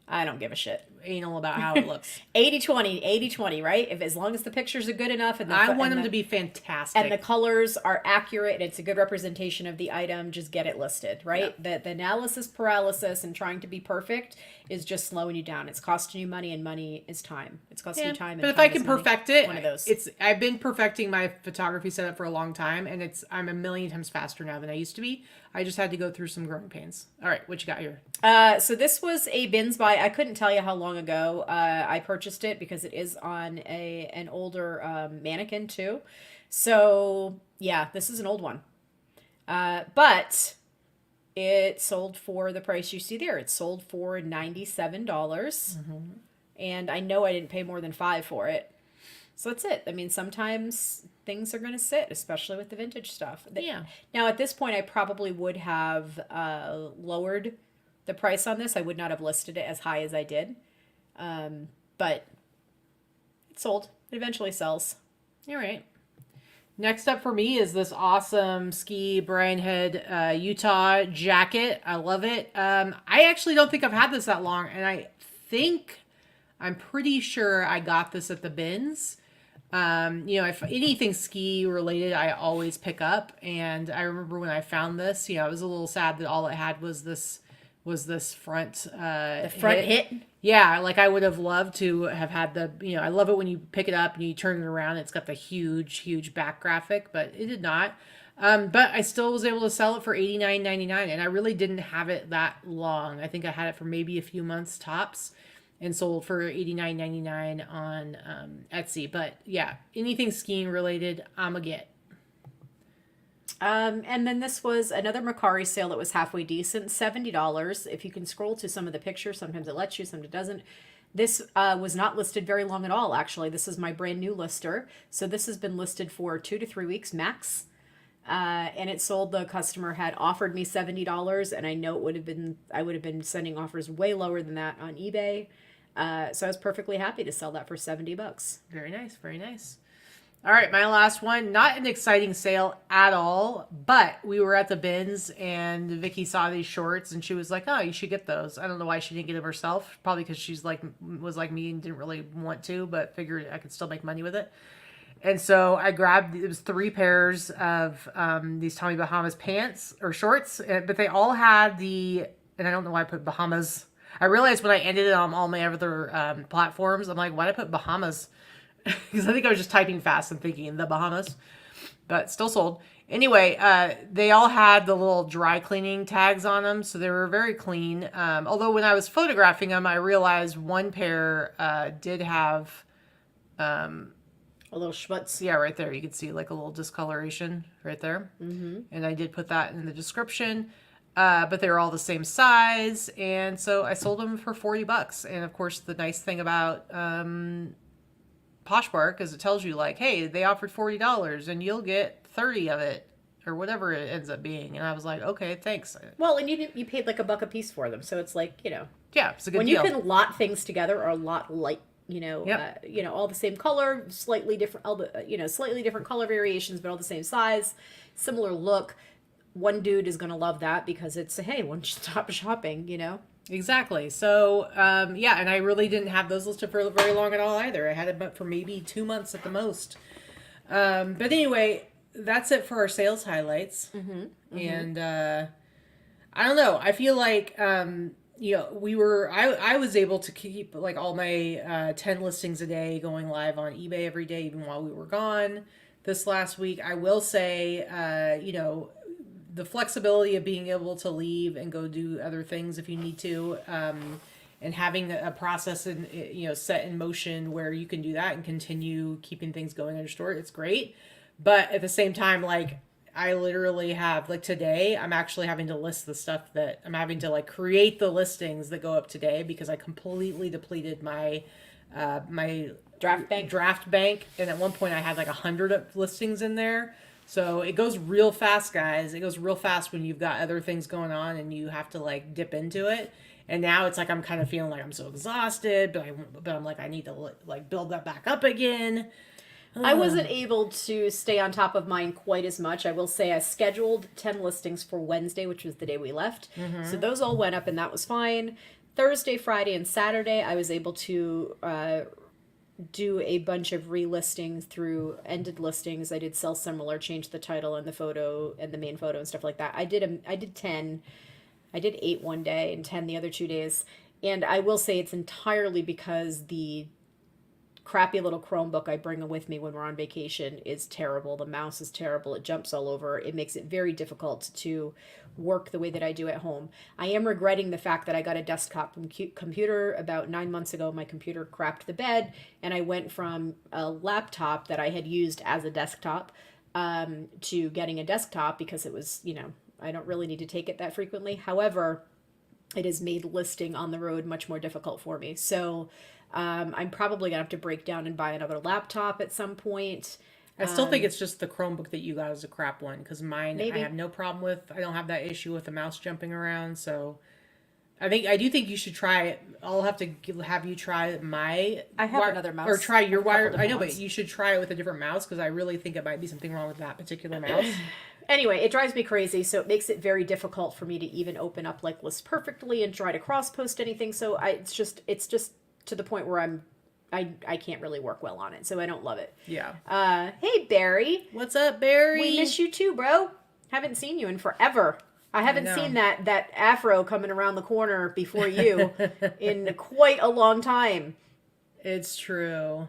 I don't give a shit. Anal about how it looks. 80-20, right? As long as the pictures are good enough and I want them to be fantastic. And the colors are accurate and it's a good representation of the item, just get it listed, right? Yeah. The analysis paralysis and trying to be perfect is just slowing you down. It's costing you money, and money is time. It's costing you time. But if I can perfect it, one of those. I've been perfecting my photography setup for a long time, and I'm a million times faster now than I used to be. I just had to go through some growing pains. All right, what you got here? So this was a bins buy. I couldn't tell you how long ago I purchased it because it is on an older mannequin too. So yeah, this is an old one. But it sold for the price you see there. It sold for $97. Mm-hmm. And I know I didn't pay more than $5 for it. So that's it. I mean, sometimes things are going to sit, especially with the vintage stuff. Yeah. Now, at this point, I probably would have lowered the price on this. I would not have listed it as high as I did. But it sold. It eventually sells. All right. Next up for me is this awesome ski Brian Head Utah jacket. I love it. I actually don't think I've had this that long, and I'm pretty sure I got this at the bins. If anything ski related, I always pick up. And I remember when I found this, I was a little sad that all it had was this front, the front hit. Yeah. Like I would have loved to have had I love it when you pick it up and you turn it around. It's got the huge back graphic, but it did not. But I still was able to sell it for $89.99, and I really didn't have it that long. I think I had it for maybe a few months tops. And sold for $89.99 on Etsy. But yeah, anything skiing related, I'm a get. And then this was another Mercari sale that was halfway decent, $70. If you can scroll to some of the pictures, sometimes it lets you, sometimes it doesn't. This was not listed very long at all, actually. This is my brand new lister. So this has been listed for 2 to 3 weeks max. And it sold. The customer had offered me $70, and I know I would have been sending offers way lower than that on eBay. So I was perfectly happy to sell that for $70. Very nice. Very nice. All right, my last one. Not an exciting sale at all, but we were at the bins and Vicky saw these shorts and she was like, "Oh, you should get those." I don't know why she didn't get them herself. Probably because she's was like me and didn't really want to, but figured I could still make money with it. And so I grabbed, it was 3 pairs of these Tommy Bahamas pants or shorts, but they all had and I don't know why I put Bahamas. I realized when I ended it on all my other platforms, I'm like, why did I put Bahamas? Because I think I was just typing fast and thinking the Bahamas, but still sold. Anyway, they all had the little dry cleaning tags on them, so they were very clean. Although when I was photographing them, I realized one pair did have a little schmutz. Yeah, right there. You can see like a little discoloration right there. Mm-hmm. And I did put that in the description. But they were all the same size, and so I sold them for $40. And of course, the nice thing about Poshmark is it tells you like, hey, they offered $40 and you'll get 30 of it or whatever it ends up being. And I was like, okay, thanks. Well, and you paid like $1 a piece for them, so it's like, yeah, it's a good when deal. you can lot things together or a lot like Yep. all the same color, slightly different, slightly different color variations, but all the same size, similar look. One dude is gonna love that because it's one-stop shopping, Exactly. So, yeah, and I really didn't have those listed for very long at all either. I had them for maybe 2 months at the most. But anyway, that's it for our sales highlights. Mm-hmm, mm-hmm. And I don't know. I feel like I was able to keep like all my 10 listings a day going live on eBay every day, even while we were gone. This last week, I will say, the flexibility of being able to leave and go do other things if you need to, and having a process set in motion where you can do that and continue keeping things going in your store, it's great. But at the same time, like I literally have like today, I'm actually having to list the stuff that I'm having to like create the listings that go up today because I completely depleted my my draft bank, and at one point I had like 100 listings in there. So it goes real fast, guys. It goes real fast when you've got other things going on and you have to like dip into it. And now it's like I'm kind of feeling like I'm so exhausted, but I'm like I need to like build that back up again. I wasn't able to stay on top of mine quite as much. I will say I scheduled 10 listings for Wednesday, which was the day we left. Mm-hmm. So those all went up and that was fine. Thursday, Friday, and Saturday I was able to do a bunch of relistings through ended listings. I did sell similar, change the title and the photo and the main photo and stuff like that. I did 10. I did 8 one day and 10 the other 2 days. And I will say it's entirely because the crappy little Chromebook I bring with me when we're on vacation is terrible. The mouse is terrible. It jumps all over. It makes it very difficult to work the way that I do at home. I am regretting the fact that I got a desktop computer about 9 months ago. My computer crapped the bed, and I went from a laptop that I had used as a desktop to getting a desktop because it was, I don't really need to take it that frequently. However, it has made listing on the road much more difficult for me. So I'm probably going to have to break down and buy another laptop at some point. I still think it's just the Chromebook that you got is a crap one, because mine maybe. I have no problem with. I don't have that issue with the mouse jumping around, so I do think you should try it. I'll have to have you try my. I have another mouse. Or try your wire. I know, ones. but you should try it with a different mouse because I really think it might be something wrong with that particular mouse. Anyway, it drives me crazy, so it makes it very difficult for me to even open up like lists perfectly and try to cross post anything. So it's just to the point where I can't really work well on it, so I don't love it. Yeah. Hey Barry. What's up, Barry? We miss you too, bro. Haven't seen you in forever. I haven't seen that afro coming around the corner before you in quite a long time. It's true.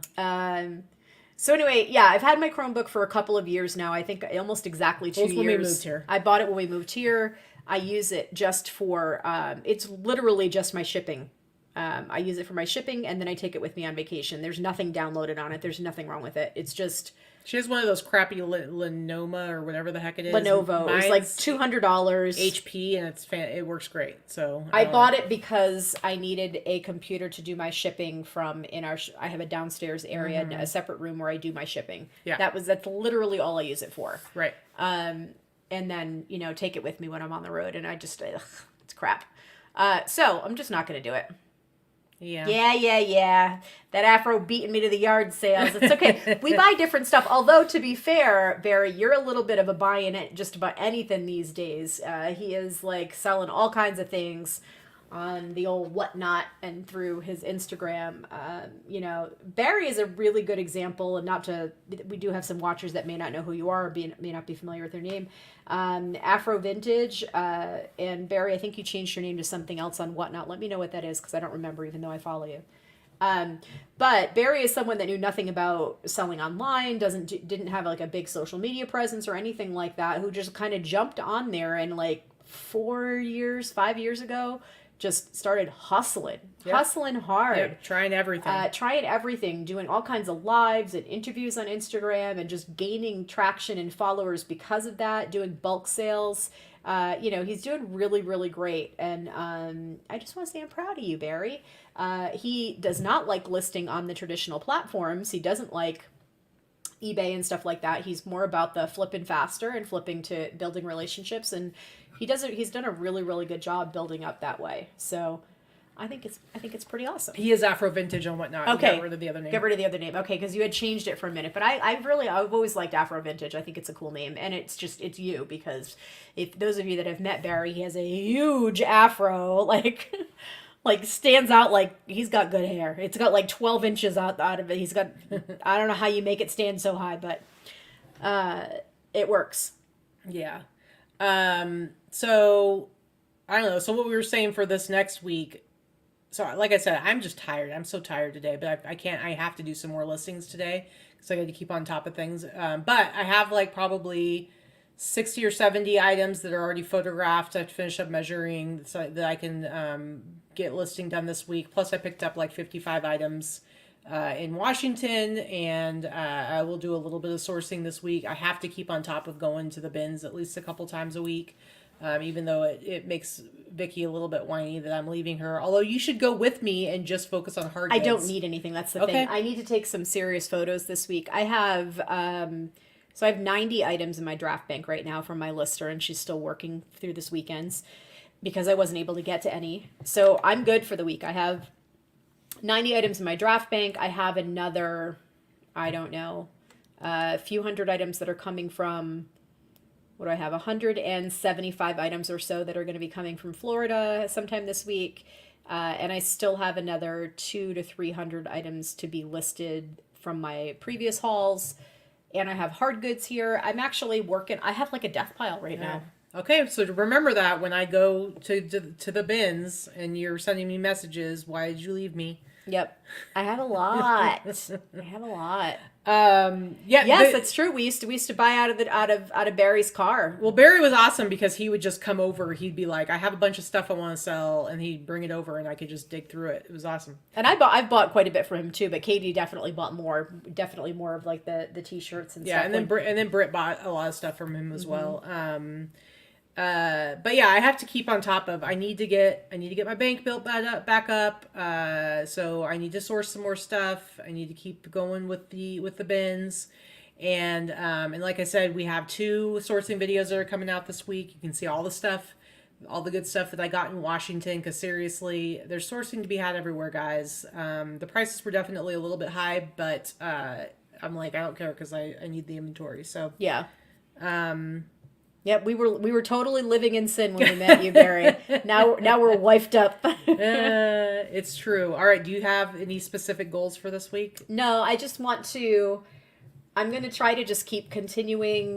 So anyway, yeah, I've had my Chromebook for a couple of years now. I think almost exactly 2 years. When we moved here. I bought it when we moved here. I use it just for, it's literally just my shipping I use it for my shipping, and then I take it with me on vacation. There's nothing downloaded on it. There's nothing wrong with it. It's just She has one of those crappy Lenovo or whatever the heck it is. Lenovo. It's like $200. HP, and it works great. So I bought it because I needed a computer to do my shipping from I have a downstairs area, a separate room where I do my shipping. Yeah. That's literally all I use it for. Right. And then, take it with me when I'm on the road, and I just, it's crap. So I'm just not going to do it. Yeah. Yeah. That Afro beating me to the yard sales. It's okay. We buy different stuff. Although, to be fair, Barry, you're a little bit of a buy in it just about anything these days. He is like selling all kinds of things on the old whatnot and through his Instagram. Barry is a really good example, and we do have some watchers that may not know who you are or may not be familiar with your name. Afro Vintage, and Barry, I think you changed your name to something else on whatnot. Let me know what that is, because I don't remember, even though I follow you. But Barry is someone that knew nothing about selling online, didn't have like a big social media presence or anything like that, who just kind of jumped on there and like 5 years ago, just started hustling hard. Yep. Trying everything. Doing all kinds of lives and interviews on Instagram, and just gaining traction and followers because of that, doing bulk sales. He's doing really, really great. And I just want to say I'm proud of you, Barry. He does not like listing on the traditional platforms. He doesn't like eBay and stuff like that. He's more about the flipping faster and flipping to building relationships, and he's done a really, really good job building up that way. So I think it's pretty awesome. He is Afro Vintage on whatnot. Okay. Get rid of the other name. Get rid of the other name. Okay, because you had changed it for a minute. But I've always liked Afro Vintage. I think it's a cool name. And it's you, because if those of you that have met Barry, he has a huge afro, like stands out, like he's got good hair. It's got like 12 inches out of it. He's got, I don't know how you make it stand so high, but it works. Yeah. So I don't know. So what we were saying for this next week. So like I said, I'm just tired. I'm so tired today, but I have to do some more listings today because I got to keep on top of things. But I have like probably 60 or 70 items that are already photographed. I have to finish up measuring so that I can get listing done this week. Plus I picked up like 55 items in Washington, and I will do a little bit of sourcing this week. I have to keep on top of going to the bins at least a couple times a week, even though it makes Vicky a little bit whiny that I'm leaving her. Although you should go with me and just focus on hard goods. I don't need anything. That's the thing. I need to take some serious photos this week. I have 90 items in my draft bank right now from my lister, and she's still working through this weekends because I wasn't able to get to any. So I'm good for the week. I have 90 items in my draft bank. I have another, I don't know, a few hundred items that are coming from, what do I have? 175 items or so that are going to be coming from Florida sometime this week. And I still have another 200 to 300 items to be listed from my previous hauls. And I have hard goods here. I'm actually working. I have like a death pile right now. Okay, so remember that when I go to the bins and you're sending me messages, why did you leave me? Yep, I have a lot. Yeah, yes, that's true. We used to buy out of Barry's car. Well, Barry was awesome because he would just come over. He'd be like, "I have a bunch of stuff I want to sell," and he'd bring it over, and I could just dig through it. It was awesome. And I've bought quite a bit from him too. But Katie definitely bought more. Definitely more of like the t-shirts and stuff. Yeah, and then Britt bought a lot of stuff from him as well. But yeah, I have to keep on top of. I need to get my bank built back up. So I need to source some more stuff. I need to keep going with the bins, and like I said, we have 2 sourcing videos that are coming out this week. You can see all the stuff, all the good stuff that I got in Washington. Because seriously, there's sourcing to be had everywhere, guys. The prices were definitely a little bit high, but I'm like, I don't care because I need the inventory. So yeah. Yep, we were totally living in sin when we met you, Barry. Now we're wifed up. It's true. All right, do you have any specific goals for this week? No, I just want to. I'm going to try to just keep continuing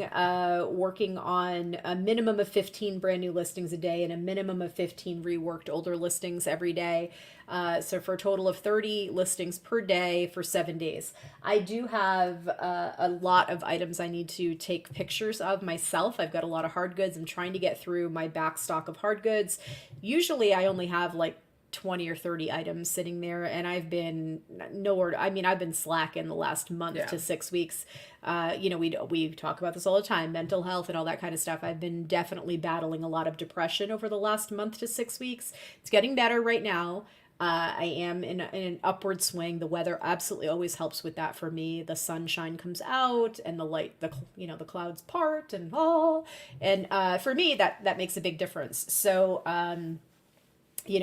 working on a minimum of 15 brand new listings a day and a minimum of 15 reworked older listings every day. So for a total of 30 listings per day for 7 days. I do have a lot of items I need to take pictures of myself. I've got a lot of hard goods. I'm trying to get through my back stock of hard goods. Usually I only have like 20 or 30 items sitting there, and I've been nowhere. I mean, I've been slacking the last month to 6 weeks. We talk about this all the time, mental health and all that kind of stuff. I've been definitely battling a lot of depression over the last month to 6 weeks. It's getting better right now. I am in an upward swing. The weather absolutely always helps with that for me. The sunshine comes out and the clouds part and for me that makes a big difference. So,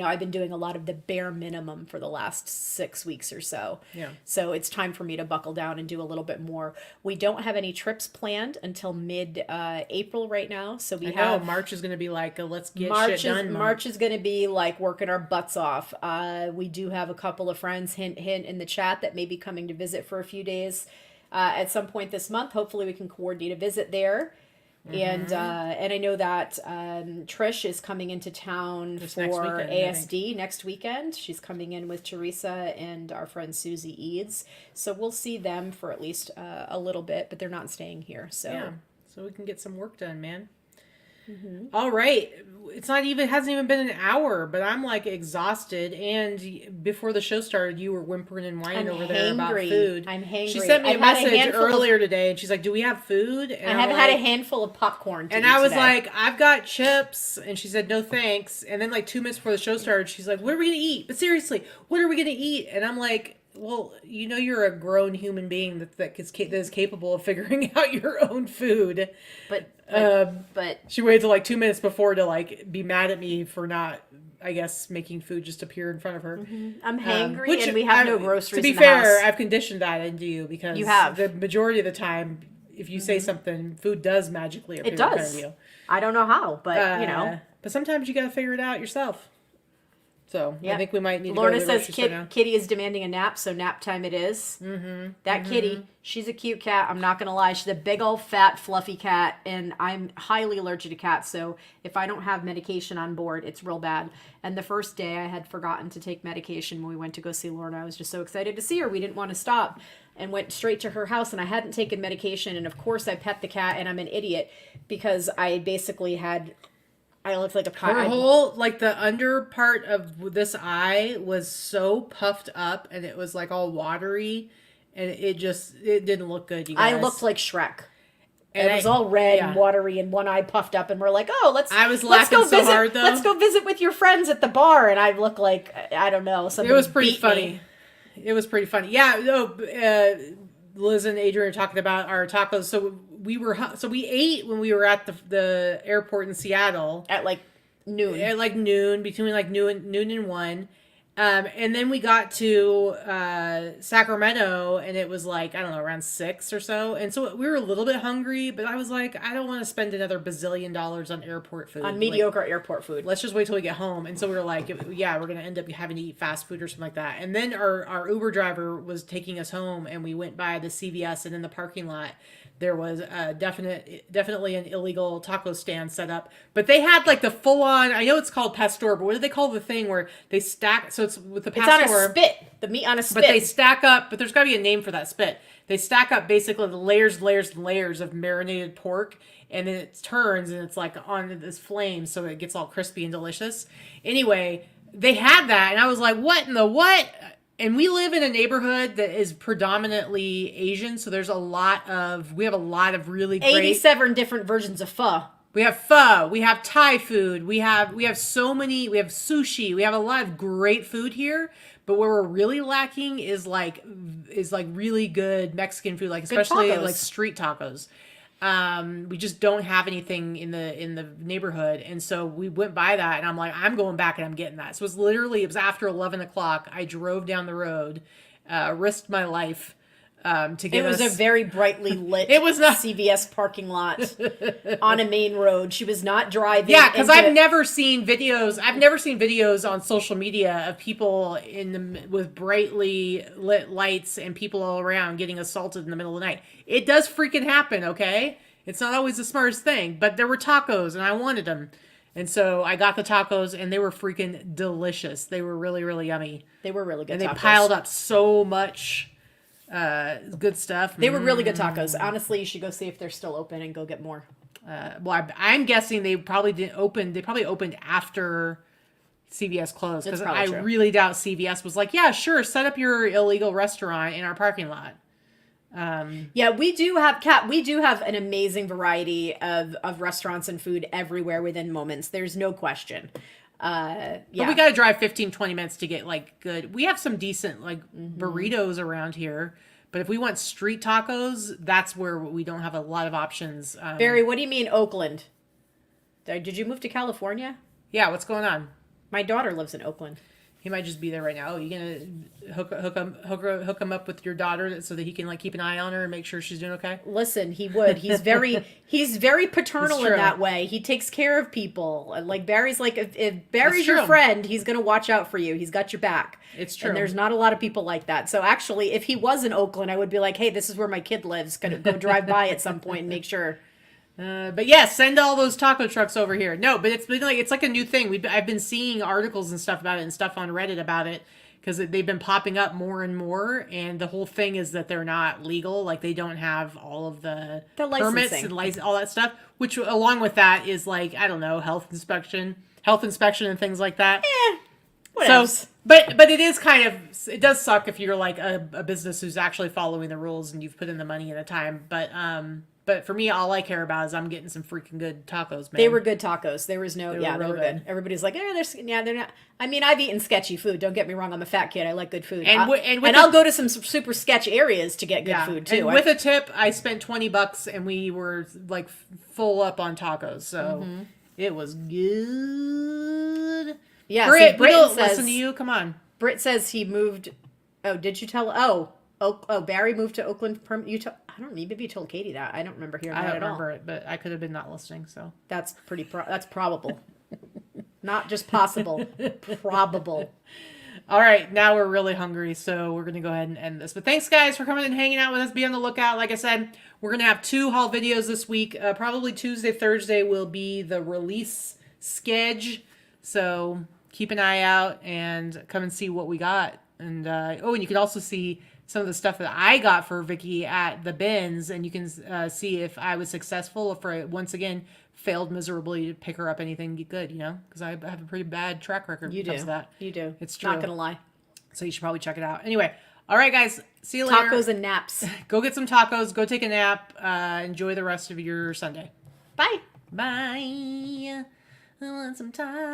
I've been doing a lot of the bare minimum for the last 6 weeks or so. Yeah. So it's time for me to buckle down and do a little bit more. We don't have any trips planned until mid-April right now. So March is going to be like let's get shit done. March is going to be like working our butts off. We do have a couple of friends, hint, hint, in the chat that may be coming to visit for a few days at some point this month. Hopefully we can coordinate a visit there. And I know that Trish is coming into town for ASD next weekend. She's coming in with Teresa and our friend Susie Eads. So we'll see them for at least a little bit, but they're not staying here. So we can get some work done, man. All right. It hasn't even been an hour, but I'm like exhausted. And before the show started, you were whimpering and whining over there about food. I'm hangry. She sent me a message earlier today, and she's like, "Do we have food?" And I haven't had a handful of popcorn. And I was like, "I've got chips," and she said, "No thanks." And then like 2 minutes before the show started, she's like, "What are we gonna eat?" But seriously, what are we gonna eat? And I'm like, well, you're a grown human being that is capable of figuring out your own food. But she waited till like 2 minutes before to like be mad at me for not, I guess, making food just appear in front of her. I'm hangry and we have no groceries. To be in the fair, house. I've conditioned that into you because you have. The majority of the time, if you say something, food does magically appear in front of you. I don't know how, but But sometimes you got to figure it out yourself. So I think we might need to Lorna go to the says Kitty is demanding a nap, so nap time it is. Kitty, she's a cute cat. I'm not going to lie. She's a big old fat fluffy cat, and I'm highly allergic to cats. So if I don't have medication on board, it's real bad. And the first day I had forgotten to take medication when we went to go see Lorna. I was just so excited to see her. We didn't want to stop and went straight to her house, and I hadn't taken medication. And of course I pet the cat, and I'm an idiot because I basically I looked like a pie. Her whole, like the under part of this eye was so puffed up and it was like all watery and it didn't look good, you guys. I looked like Shrek. And it was all red and watery and one eye puffed up and we're like, oh, let's go visit with your friends at the bar. And I look like, I don't know. It was pretty funny. It was pretty funny. Yeah. No, Liz and Adrian are talking about our tacos. So we ate when we were at the airport in Seattle at like noon. Between like noon and 1. And then we got to Sacramento and it was like, I don't know, around 6 or so. And so we were a little bit hungry, but I was like, I don't want to spend another bazillion dollars on airport food. On mediocre airport food. Let's just wait till we get home. And so we were like, yeah, we're going to end up having to eat fast food or something like that. And then our Uber driver was taking us home and we went by the CVS and in the parking lot, there was definitely an illegal taco stand set up. But they had like the full on, I know it's called pastor, but what do they call the thing where they stack, so it's with the pastor. It's on a spit. The meat on a spit. But they stack up, but there's got to be a name for that spit. They stack up basically the layers of marinated pork, and then it turns and it's like on this flame so it gets all crispy and delicious. Anyway, they had that and I was like, what in the what? And we live in a neighborhood that is predominantly Asian, so we have a lot of really great 87 different versions of pho. We have pho, we have Thai food, we have sushi, we have a lot of great food here, but where we're really lacking is like really good Mexican food, like especially like street tacos. We just don't have anything in the neighborhood. And so we went by that and I'm like, I'm going back and I'm getting that. So it was after 11 o'clock. I drove down the road, risked my life, to get It was a very brightly lit it was not CVS parking lot on a main road. She was not driving. Yeah, because I've never seen videos on social media of people with brightly lit lights and people all around getting assaulted in the middle of the night. It does freaking happen, okay? It's not always the smartest thing, but there were tacos and I wanted them. And so I got the tacos and they were freaking delicious. They were really, really yummy. They were really good and tacos. They piled up so much good stuff. They were really good tacos. Honestly, you should go see if they're still open and go get more. Well, I'm guessing they probably didn't open. They probably opened after CVS closed, because That's probably I true. really doubt CVS was like, yeah, sure, set up your illegal restaurant in our parking lot. Yeah, we do have an amazing variety of restaurants and food everywhere within moments. There's no question. But Yeah. we got to drive 15, 20 minutes to get like good. We have some decent like burritos around here. But if we want street tacos, that's where we don't have a lot of options. Barry, what do you mean Oakland? Did you move to California? Yeah, what's going on? My daughter lives in Oakland. He might just be there right now. Oh, you gonna hook him up with your daughter so that he can like keep an eye on her and make sure she's doing okay? Listen, he would. He's very paternal in that way. He takes care of people. Like Barry's like if Barry's your friend, he's gonna watch out for you. He's got your back. It's true. And there's not a lot of people like that. So actually, if he was in Oakland, I would be like, hey, this is where my kid lives. Gonna go drive by at some point and make sure. But yeah, send all those taco trucks over here. No, but it's like a new thing. I've been seeing articles and stuff about it and stuff on Reddit about it because they've been popping up more and more. And the whole thing is that they're not legal. Like they don't have all of the permits and all that stuff. Which along with that is like, I don't know, health inspection and things like that. What else? So, but it is kind of, it does suck if you're like a business who's actually following the rules and you've put in the money and the time. But for me, all I care about is I'm getting some freaking good tacos, man. They were good tacos. There was no, they were good. good. Everybody's like, they're not. I mean, I've eaten sketchy food. Don't get me wrong. I'm a fat kid. I like good food. And I'll go to some super sketch areas to get good food too. And with a tip, I spent $20 and we were like full up on tacos. So it was good. Yeah. Britt, we don't listen to you. Come on. Britt says he moved. Oh, did you tell? Oh, Barry moved to Oakland. I don't know. Maybe you told Katie that. I don't remember hearing that at all. I don't remember it, but I could have been not listening. So that's that's probable. Not just possible. Probable. All right, now we're really hungry, so we're going to go ahead and end this. But thanks, guys, for coming and hanging out with us. Be on the lookout. Like I said, we're going to have 2 haul videos this week. Probably Tuesday, Thursday will be the release schedule. So keep an eye out and come and see what we got. And and you can also see some of the stuff that I got for Vicky at the bins, and you can see if I was successful or if I, once again, failed miserably to pick her up anything good, because I have a pretty bad track record when it comes to that. You do. It's true. Not going to lie. So you should probably check it out. Anyway, all right, guys. See you later. Tacos and naps. Go get some tacos. Go take a nap. Enjoy the rest of your Sunday. Bye. Bye. I want some time.